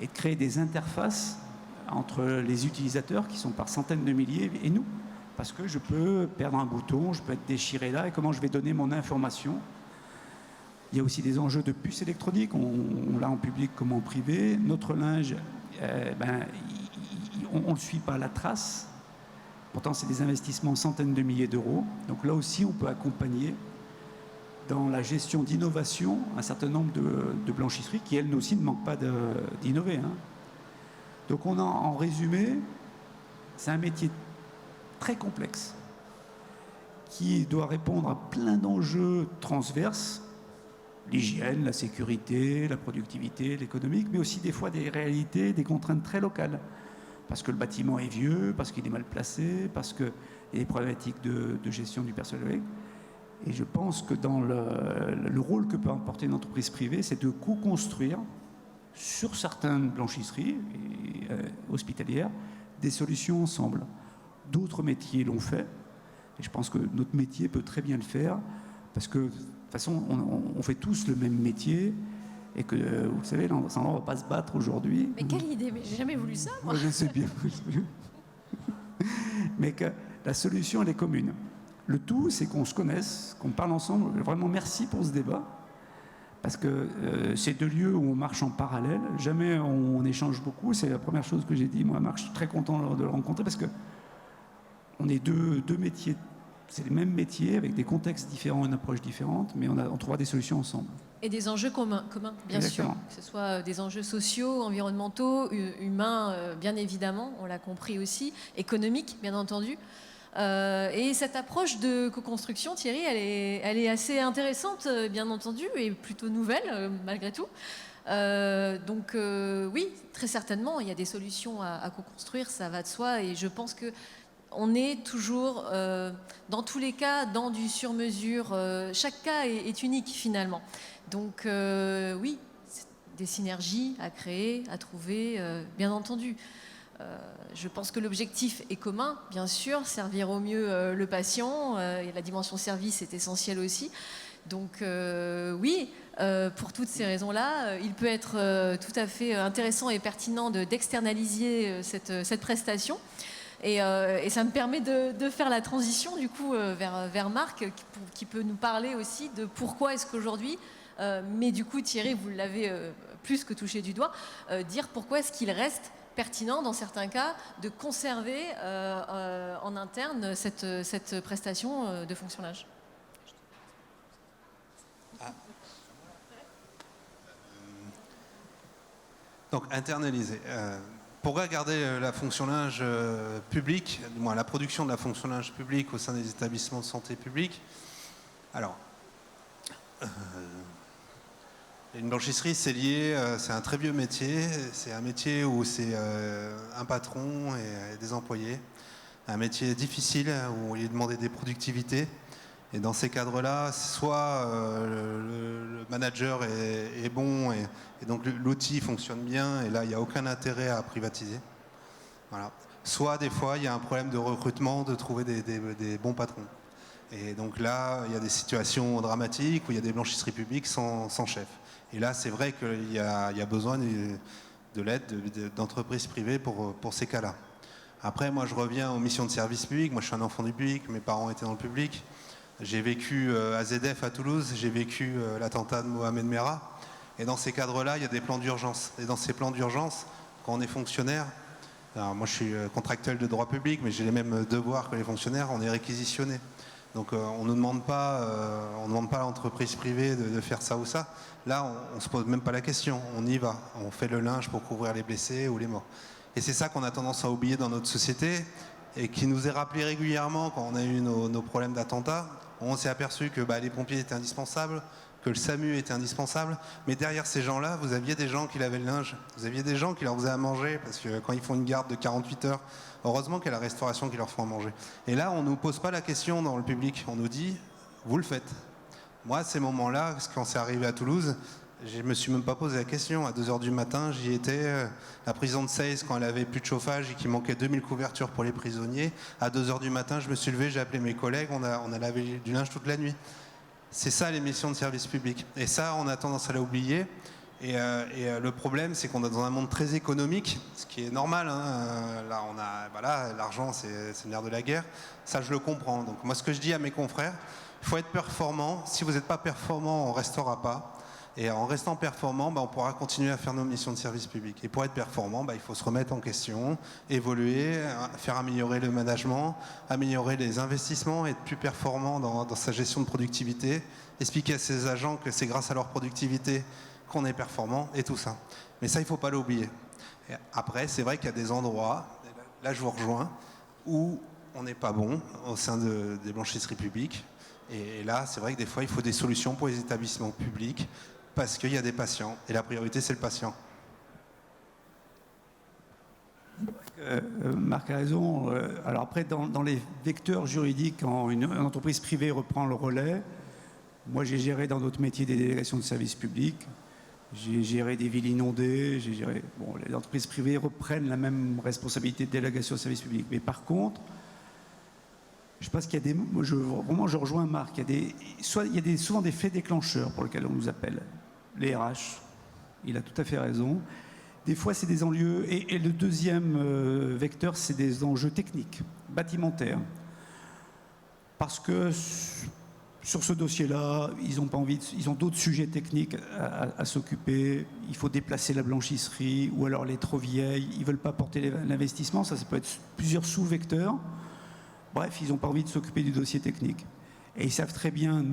[SPEAKER 3] et de créer des interfaces entre les utilisateurs, qui sont par centaines de milliers, et nous. Parce que je peux perdre un bouton, je peux être déchiré là, et comment je vais donner mon information. Il y a aussi des enjeux de puces électroniques, on l'a en public comme en privé. Notre linge, on ne le suit pas à la trace. Pourtant, c'est des investissements centaines de milliers d'euros. Donc là aussi, on peut accompagner dans la gestion d'innovation un certain nombre de blanchisseries qui, elles aussi, ne manquent pas d'innover. Donc en résumé, c'est un métier très complexe qui doit répondre à plein d'enjeux transverses, l'hygiène, la sécurité, la productivité, l'économique, mais aussi des fois des réalités, des contraintes très locales. Parce que le bâtiment est vieux, parce qu'il est mal placé, parce qu'il y a des problématiques de gestion du personnel. Et je pense que dans le rôle que peut apporter une entreprise privée, c'est de co-construire sur certaines blanchisseries hospitalières des solutions ensemble. D'autres métiers l'ont fait, et je pense que notre métier peut très bien le faire, parce que de toute façon, on fait tous le même métier, et que, vous savez, on ne va pas se battre aujourd'hui.
[SPEAKER 1] Mais quelle idée, mais j'ai jamais voulu ça, moi.
[SPEAKER 3] Je sais bien. Mais que la solution, elle est commune. Le tout, c'est qu'on se connaisse, qu'on parle ensemble. Vraiment, merci pour ce débat. Parce que c'est deux lieux où on marche en parallèle. Jamais on échange beaucoup. C'est la première chose que j'ai dit. Moi, Marc, je suis très content de le rencontrer parce que on est deux métiers. C'est les mêmes métiers avec des contextes différents, une approche différente, mais on trouvera des solutions ensemble.
[SPEAKER 1] Et des enjeux communs bien
[SPEAKER 3] Exactement.
[SPEAKER 1] sûr. Que ce soit des enjeux sociaux, environnementaux, humains, bien évidemment, on l'a compris aussi, économiques, bien entendu. Et cette approche de co-construction, Thierry, elle est assez intéressante, bien entendu, et plutôt nouvelle, malgré tout. Donc oui, très certainement, il y a des solutions à co-construire, ça va de soi, et je pense que on est toujours, dans tous les cas, dans du sur-mesure. Chaque cas est unique, finalement. Donc oui, des synergies à créer, à trouver, bien entendu. Je pense que l'objectif est commun, bien sûr, servir au mieux le patient, et la dimension service est essentielle aussi. Donc oui, pour toutes ces raisons-là, il peut être tout à fait intéressant et pertinent d'externaliser cette prestation. Et ça me permet de faire la transition du coup vers Marc qui peut nous parler aussi de pourquoi est-ce qu'aujourd'hui, mais du coup Thierry, vous l'avez plus que touché du doigt, dire pourquoi est-ce qu'il reste pertinent dans certains cas de conserver en interne cette prestation de fonctionnage.
[SPEAKER 2] Donc internaliser. Pourquoi garder la fonction linge publique, du moins la production de la fonction linge publique au sein des établissements de santé publics? Alors, une blanchisserie, c'est lié, c'est un très vieux métier. C'est un métier où c'est un patron et des employés. Un métier difficile où il est demandé des productivités. Et dans ces cadres-là, soit le manager est bon et donc l'outil fonctionne bien et là, il n'y a aucun intérêt à privatiser. Voilà. Soit des fois, il y a un problème de recrutement, de trouver des bons patrons. Et donc là, il y a des situations dramatiques où il y a des blanchisseries publiques sans chef. Et là, c'est vrai qu'il y a besoin de l'aide d'entreprises privées pour ces cas-là. Après, moi, je reviens aux missions de service public. Moi, je suis un enfant du public, mes parents étaient dans le public. J'ai vécu à ZF à Toulouse, j'ai vécu l'attentat de Mohamed Merah. Et dans ces cadres-là, il y a des plans d'urgence. Et dans ces plans d'urgence, quand on est fonctionnaire, alors moi je suis contractuel de droit public, mais j'ai les mêmes devoirs que les fonctionnaires, on est réquisitionné. Donc on ne demande pas à l'entreprise privée de faire ça ou ça. Là, on ne se pose même pas la question, on y va. On fait le linge pour couvrir les blessés ou les morts. Et c'est ça qu'on a tendance à oublier dans notre société et qui nous est rappelé régulièrement quand on a eu nos problèmes d'attentats. On s'est aperçu que les pompiers étaient indispensables, que le SAMU était indispensable, mais derrière ces gens-là, vous aviez des gens qui lavaient le linge, vous aviez des gens qui leur faisaient à manger, parce que quand ils font une garde de 48 heures, heureusement qu'il y a la restauration qui leur font à manger. Et là, on ne nous pose pas la question dans le public, on nous dit, vous le faites. Moi, à ces moments-là, quand c'est arrivé à Toulouse, je ne me suis même pas posé la question. À 2h du matin, j'y étais. La prison de Seyss, quand elle avait plus de chauffage et qu'il manquait 2000 couvertures pour les prisonniers, à 2h du matin, je me suis levé, j'ai appelé mes collègues, on a lavé du linge toute la nuit. C'est ça les missions de service public. Et ça, on a tendance à l'oublier. Et le problème, c'est qu'on est dans un monde très économique, ce qui est normal. Là, l'argent, c'est le nerf de la guerre. Ça, je le comprends. Donc moi, ce que je dis à mes confrères, Il faut être performant. Si vous n'êtes pas performant, on ne restera pas. Et en restant performant, on pourra continuer à faire nos missions de service public. Et pour être performant, il faut se remettre en question, évoluer, faire améliorer le management, améliorer les investissements, être plus performant dans sa gestion de productivité, expliquer à ses agents que c'est grâce à leur productivité qu'on est performant et tout ça. Mais ça, il ne faut pas l'oublier. Et après, c'est vrai qu'il y a des endroits, là je vous rejoins, où on n'est pas bon au sein des blanchisseries publiques. Et là, c'est vrai que des fois, il faut des solutions pour les établissements publics parce qu'il y a des patients. Et la priorité, c'est le patient.
[SPEAKER 3] Marc a raison. Alors après, dans les vecteurs juridiques, quand une entreprise privée reprend le relais, moi j'ai géré dans d'autres métiers des délégations de services publics, j'ai géré des villes inondées, j'ai géré... Bon, les entreprises privées reprennent la même responsabilité de délégation de services publics. Mais par contre, je pense qu'il y a des... Vraiment, je rejoins Marc. Il y a souvent des faits déclencheurs pour lesquels on nous appelle. Les RH, il a tout à fait raison. Des fois, c'est des enjeux... Et le deuxième vecteur, c'est des enjeux techniques, bâtimentaires. Parce que sur ce dossier-là, ils ont pas envie ils ont d'autres sujets techniques à s'occuper. Il faut déplacer la blanchisserie, ou alors elle est trop vieille. Ils ne veulent pas porter l'investissement. Ça peut être plusieurs sous-vecteurs. Bref, ils n'ont pas envie de s'occuper du dossier technique. Et ils savent très bien,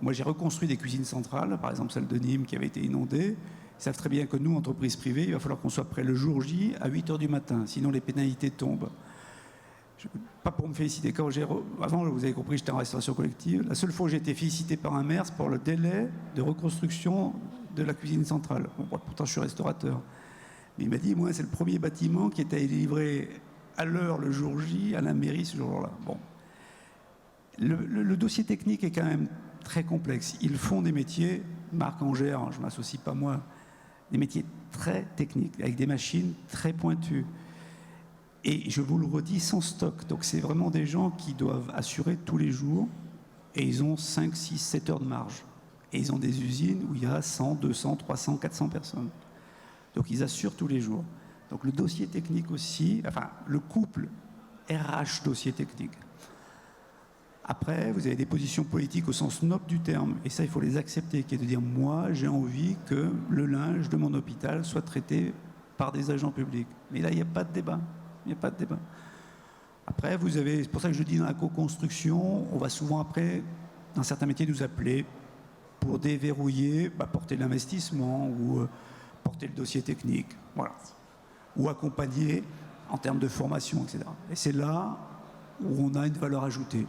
[SPEAKER 3] moi j'ai reconstruit des cuisines centrales, par exemple celle de Nîmes qui avait été inondée. Ils savent très bien que nous, entreprises privées, il va falloir qu'on soit prêt le jour J à 8h du matin, sinon les pénalités tombent. Pas pour me féliciter. Avant, vous avez compris, j'étais en restauration collective. La seule fois où j'ai été félicité par un maire, c'est pour le délai de reconstruction de la cuisine centrale. Bon, pourtant, je suis restaurateur. Mais il m'a dit, moi, c'est le premier bâtiment qui était livré à l'heure le jour J à la mairie ce jour-là. Bon. Le dossier technique est quand même très complexe. Ils font des métiers, Marc en gère, je ne m'associe pas moi, des métiers très techniques, avec des machines très pointues. Et je vous le redis, sans stock. Donc c'est vraiment des gens qui doivent assurer tous les jours, et ils ont 5, 6, 7 heures de marge. Et ils ont des usines où il y a 100, 200, 300, 400 personnes. Donc ils assurent tous les jours. Donc le dossier technique aussi, enfin le couple RH dossier technique. Après, vous avez des positions politiques au sens noble du terme, et ça il faut les accepter, qui est de dire moi j'ai envie que le linge de mon hôpital soit traité par des agents publics. Mais là il n'y a pas de débat. Il n'y a pas de débat. Après, c'est pour ça que je dis dans la co-construction, on va souvent après, dans certains métiers, nous appeler pour déverrouiller, porter l'investissement ou porter le dossier technique, voilà. Ou accompagner en termes de formation, etc. Et c'est là où on a une valeur ajoutée.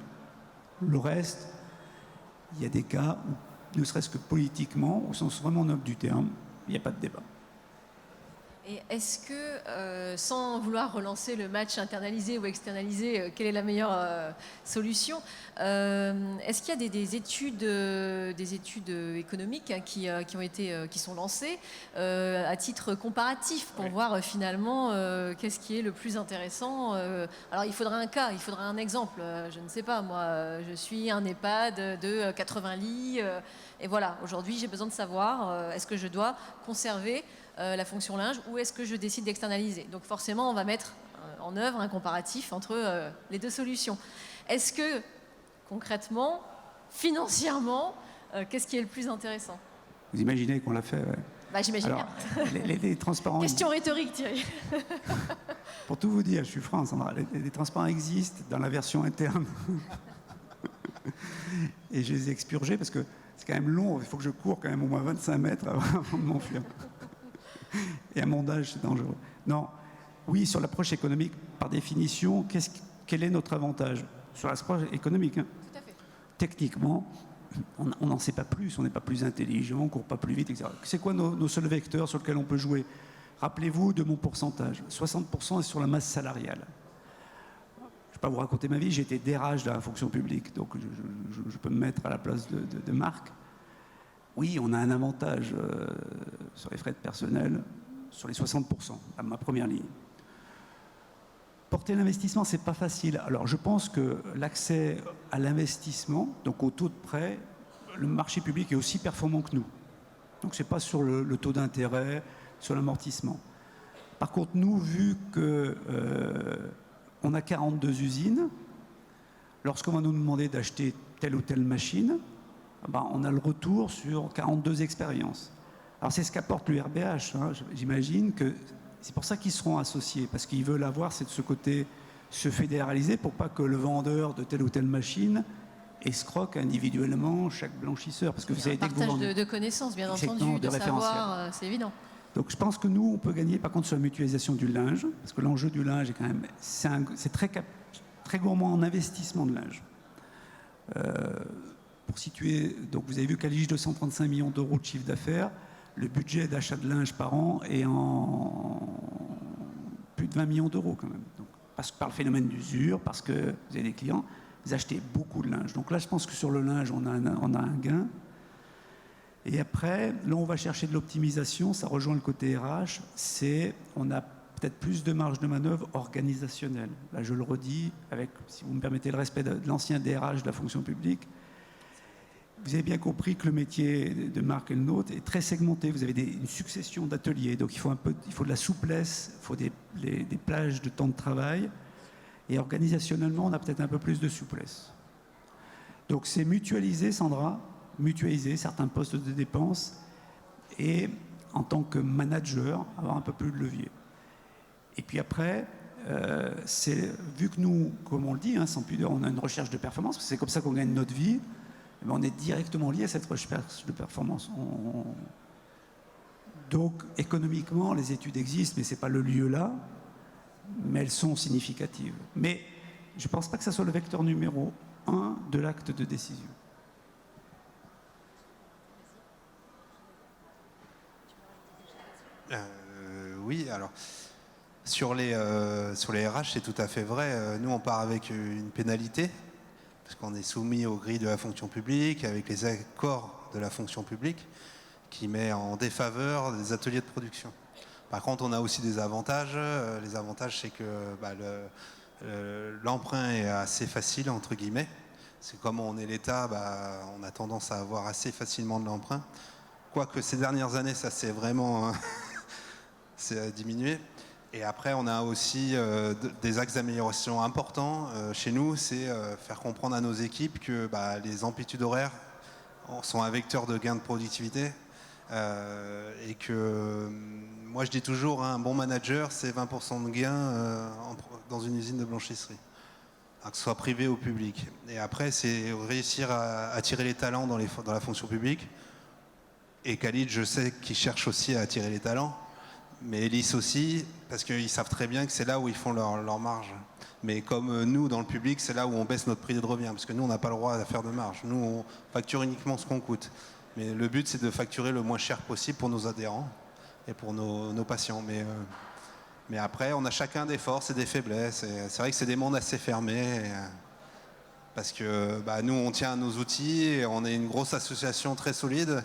[SPEAKER 3] Le reste, il y a des cas où, ne serait-ce que politiquement, au sens vraiment noble du terme, il n'y a pas de débat.
[SPEAKER 1] Et est-ce que, sans vouloir relancer le match internalisé ou externalisé, quelle est la meilleure solution, est-ce qu'il y a des études économiques qui sont lancées à titre comparatif pour voir finalement qu'est-ce qui est le plus intéressant. Alors il faudrait un exemple. Je ne sais pas, moi, je suis un EHPAD de 80 lits et voilà, aujourd'hui j'ai besoin de savoir est-ce que je dois conserver la fonction linge ou est-ce que je décide d'externaliser. Donc forcément, on va mettre en œuvre un comparatif entre les deux solutions. Est-ce que, concrètement, financièrement, qu'est-ce qui est le plus intéressant ?
[SPEAKER 3] Vous imaginez qu'on l'a fait, ouais.
[SPEAKER 1] J'imagine bien.
[SPEAKER 3] Les transparents...
[SPEAKER 1] Question rhétorique, Thierry.
[SPEAKER 3] Pour tout vous dire, je suis franc, Sandra, les transparents existent dans la version interne. Et je les ai expurgés parce que c'est quand même long, il faut que je cours quand même au moins 25 mètres avant de m'enfuir. Et à mon âge, c'est dangereux. Non, oui, sur l'approche économique, par définition, quel est notre avantage ? Sur l'approche économique, hein.
[SPEAKER 1] Tout à fait. Techniquement,
[SPEAKER 3] on n'en sait pas plus, on n'est pas plus intelligent, on ne court pas plus vite, etc. C'est quoi nos seuls vecteurs sur lesquels on peut jouer ? Rappelez-vous de mon pourcentage. 60% est sur la masse salariale. Je ne vais pas vous raconter ma vie, j'ai été DRH de la fonction publique, donc je peux me mettre à la place de Marc. Oui, on a un avantage sur les frais de personnel, sur les 60%, à ma première ligne. Porter l'investissement, c'est pas facile. Alors, je pense que l'accès à l'investissement, donc au taux de prêt, le marché public est aussi performant que nous. Donc, c'est pas sur le taux d'intérêt, sur l'amortissement. Par contre, nous, vu que on a 42 usines, lorsqu'on va nous demander d'acheter telle ou telle machine, on a le retour sur 42 expériences. Alors c'est ce qu'apporte l'URBH. J'imagine que c'est pour ça qu'ils seront associés, parce qu'ils veulent avoir ce côté se fédéraliser pour pas que le vendeur de telle ou telle machine escroque individuellement chaque blanchisseur. Parce que vous savez,
[SPEAKER 1] un partage de connaissances, bien entendu, de savoir, c'est évident.
[SPEAKER 3] Donc je pense que nous, on peut gagner par contre sur la mutualisation du linge, parce que l'enjeu du linge est quand même, c'est très gourmand en investissement de linge. Pour situer, donc vous avez vu qu'Alige 235 millions d'euros de chiffre d'affaires, le budget d'achat de linge par an est en plus de 20 millions d'euros quand même. Donc, par le phénomène d'usure, parce que vous avez des clients, vous achetez beaucoup de linge. Donc là, je pense que sur le linge, on a un gain. Et après, là, on va chercher de l'optimisation. Ça rejoint le côté RH. On a peut-être plus de marge de manœuvre organisationnelle. Là, je le redis, avec, si vous me permettez, le respect de l'ancien DRH de la fonction publique. Vous avez bien compris que le métier de Marc et le nôtre est très segmenté. Vous avez une succession d'ateliers. Donc, il faut de la souplesse, il faut des plages de temps de travail. Et organisationnellement, on a peut-être un peu plus de souplesse. Donc, c'est mutualiser, Sandra, mutualiser certains postes de dépenses et, en tant que manager, avoir un peu plus de levier. Et puis après, vu que nous, comme on le dit, sans pudeur, on a une recherche de performance, parce que c'est comme ça qu'on gagne notre vie, on est directement lié à cette recherche de performance. Donc, économiquement, les études existent, mais ce n'est pas le lieu là, mais elles sont significatives. Mais je ne pense pas que ça soit le vecteur numéro 1 de l'acte de décision.
[SPEAKER 2] Oui, alors, sur les RH, c'est tout à fait vrai. Nous, on part avec une pénalité, parce qu'on est soumis aux grilles de la fonction publique, avec les accords de la fonction publique, qui met en défaveur des ateliers de production. Par contre, on a aussi des avantages. Les avantages, c'est que l'emprunt est assez facile, entre guillemets. C'est comme on est l'État, on a tendance à avoir assez facilement de l'emprunt. Quoique ces dernières années, ça s'est vraiment diminué. Et après, on a aussi des axes d'amélioration importants chez nous. C'est faire comprendre à nos équipes que les amplitudes horaires sont un vecteur de gain de productivité. Et que moi je dis toujours, un bon manager c'est 20% de gain dans une usine de blanchisserie, que ce soit privé ou public. Et après c'est réussir à attirer les talents dans la fonction publique. Et Khalid, je sais qu'il cherche aussi à attirer les talents, mais Elis aussi, parce qu'ils savent très bien que c'est là où ils font leur marge. Mais comme nous, dans le public, c'est là où on baisse notre prix de revient, parce que nous, on n'a pas le droit à faire de marge. Nous, on facture uniquement ce qu'on coûte. Mais le but, c'est de facturer le moins cher possible pour nos adhérents et pour nos patients. Mais après, on a chacun des forces et des faiblesses. Et c'est vrai que c'est des mondes assez fermés. Parce que nous, on tient à nos outils. Et on est une grosse association très solide.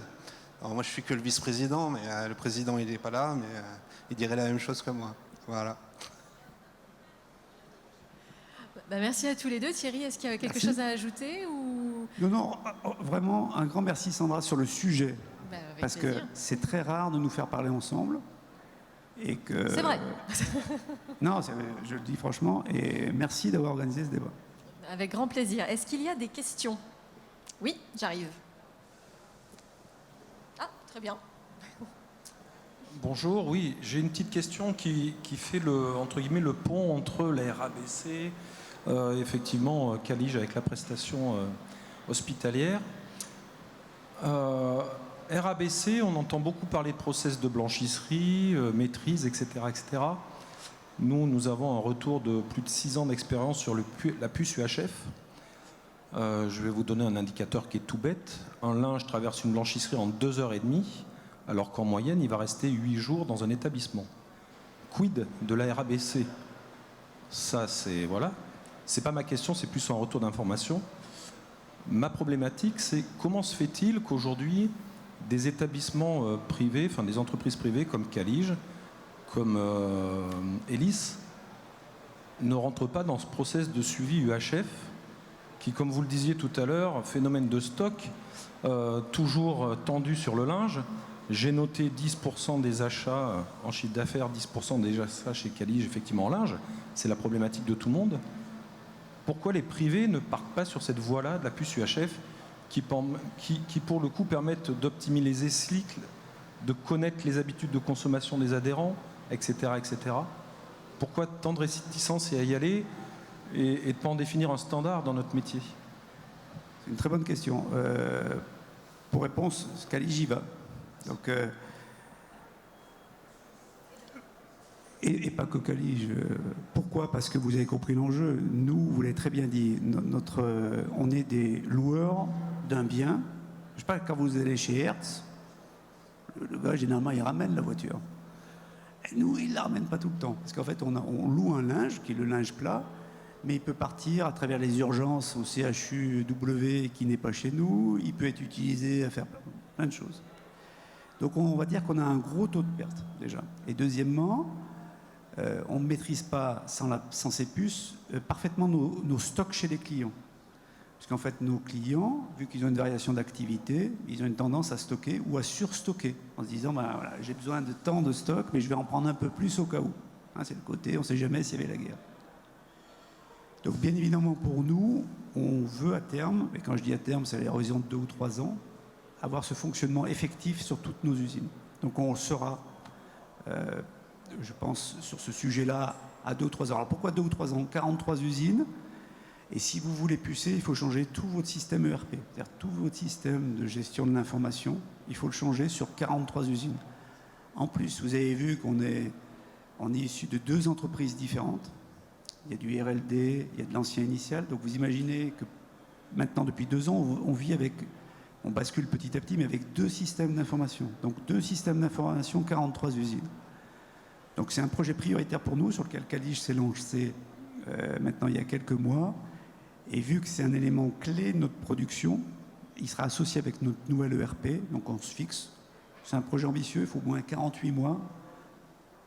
[SPEAKER 2] Alors moi, je suis que le vice-président, mais le président, il n'est pas là. Mais il dirait la même chose que moi. Voilà.
[SPEAKER 1] Merci à tous les deux. Thierry, est-ce qu'il y a quelque chose à ajouter ou...
[SPEAKER 3] Non, vraiment un grand merci Sandra sur le sujet. Parce
[SPEAKER 1] plaisir.
[SPEAKER 3] Que c'est très rare de nous faire parler ensemble. Et que...
[SPEAKER 1] C'est vrai.
[SPEAKER 3] Non, je le dis franchement, et merci d'avoir organisé ce débat.
[SPEAKER 1] Avec grand plaisir. Est-ce qu'il y a des questions? Oui, j'arrive. Ah, très bien.
[SPEAKER 4] Bonjour, oui, j'ai une petite question qui fait entre guillemets le pont entre la RABC, effectivement, Calige avec la prestation hospitalière. RABC, on entend beaucoup parler de process de blanchisserie, maîtrise, etc., etc. Nous avons un retour de plus de 6 ans d'expérience sur la puce UHF. Je vais vous donner un indicateur qui est tout bête. Un linge traverse une blanchisserie en 2h30, alors qu'en moyenne, il va rester 8 jours dans un établissement. Quid de la RABC? Ça, c'est... Voilà. C'est pas ma question, c'est plus un retour d'information. Ma problématique, c'est comment se fait-il qu'aujourd'hui, des établissements privés, enfin des entreprises privées comme Calige, comme Elis, ne rentrent pas dans ce process de suivi UHF, qui, comme vous le disiez tout à l'heure, phénomène de stock, toujours tendu sur le linge. J'ai noté 10% des achats en chiffre d'affaires, 10% des achats chez Calige, effectivement en linge. C'est la problématique de tout le monde. pourquoi les privés ne partent pas sur cette voie-là de la puce UHF qui pour le coup, permettent d'optimiser les cycles, de connaître les habitudes de consommation des adhérents, etc. etc. Pourquoi tant de réticence à y aller et de ne pas en définir un standard dans notre métier?
[SPEAKER 3] C'est une très bonne question. Pour réponse, Calige, j'y va. Donc, et pas que Calige. Pourquoi? Parce que vous avez compris l'enjeu. Nous, vous l'avez très bien dit, on est des loueurs d'un bien. Je sais pas, quand vous allez chez Hertz, le gars, généralement, il ramène la voiture. Et nous, il ne la ramène pas tout le temps. Parce qu'en fait, on loue un linge, qui est le linge plat, mais il peut partir à travers les urgences au CHU-W qui n'est pas chez nous. Il peut être utilisé à faire plein de choses. Donc, on va dire qu'on a un gros taux de perte, déjà. Et deuxièmement, on ne maîtrise pas, sans ces puces, parfaitement nos stocks chez les clients. Parce qu'en fait, nos clients, vu qu'ils ont une variation d'activité, ils ont une tendance à stocker ou à surstocker, en se disant, ben, voilà, j'ai besoin de tant de stock, mais je vais en prendre un peu plus au cas où. Hein, c'est le côté, on ne sait jamais s'il y avait la guerre. Donc, bien évidemment, pour nous, on veut à terme, et quand je dis à terme, c'est à l'horizon de 2 ou 3 ans, avoir ce fonctionnement effectif sur toutes nos usines. Donc, on le saura, je pense, sur ce sujet-là, à 2 ou 3 ans. Alors, pourquoi 2 ou 3 ans? 43 usines. Et si vous voulez pucer, il faut changer tout votre système ERP, c'est-à-dire tout votre système de gestion de l'information. Il faut le changer sur 43 usines. En plus, vous avez vu qu'on est issu de 2 entreprises différentes. Il y a du RLD, il y a de l'ancien initial. Donc vous imaginez que maintenant, depuis 2 ans, on bascule petit à petit, mais avec 2 systèmes d'information. Donc 2 systèmes d'information, 43 usines. Donc c'est un projet prioritaire pour nous, sur lequel Calige s'est lancé maintenant il y a quelques mois. Et vu que c'est un élément clé de notre production, il sera associé avec notre nouvelle ERP, donc on se fixe. C'est un projet ambitieux, il faut au moins 48 mois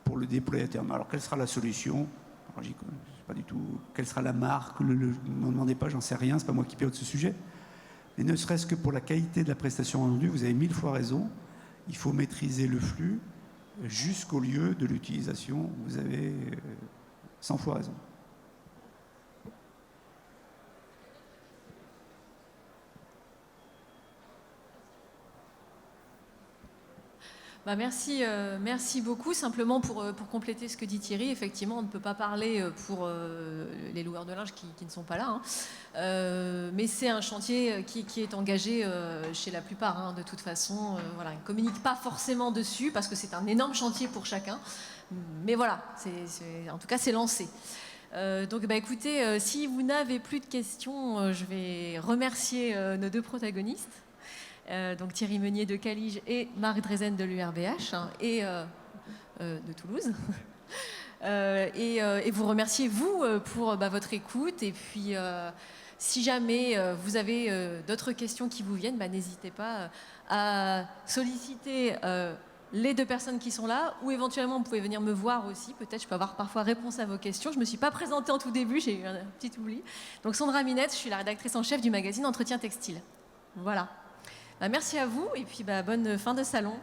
[SPEAKER 3] pour le déployer à terme. Alors quelle sera la solution? Alors, je ne sais pas du tout quelle sera la marque, ne m'en demandez pas, j'en sais rien, c'est pas moi qui pilote ce sujet. Mais ne serait-ce que pour la qualité de la prestation rendue, vous avez 1000 fois raison, il faut maîtriser le flux jusqu'au lieu de l'utilisation, vous avez 100 fois raison.
[SPEAKER 1] Bah merci beaucoup. Simplement pour compléter ce que dit Thierry, effectivement, on ne peut pas parler pour les loueurs de linge qui ne sont pas là. Hein. Mais c'est un chantier qui est engagé chez la plupart, hein, de toute façon. Voilà, ils ne communiquent pas forcément dessus parce que c'est un énorme chantier pour chacun. Mais voilà, en tout cas, c'est lancé. Donc bah, écoutez, si vous n'avez plus de questions, je vais remercier nos 2 protagonistes. Donc Thierry Meunier de Calige et Marc Drezen de l'URBH et de Toulouse. Et vous remercier, vous, pour votre écoute. Et puis, si jamais vous avez d'autres questions qui vous viennent, n'hésitez pas à solliciter les 2 personnes qui sont là, ou éventuellement, vous pouvez venir me voir aussi. Peut-être je peux avoir parfois réponse à vos questions. Je ne me suis pas présentée en tout début, j'ai eu un petit oubli. Donc Sandra Minette, je suis la rédactrice en chef du magazine Entretien Textile. Voilà. Merci à vous et puis bonne fin de salon.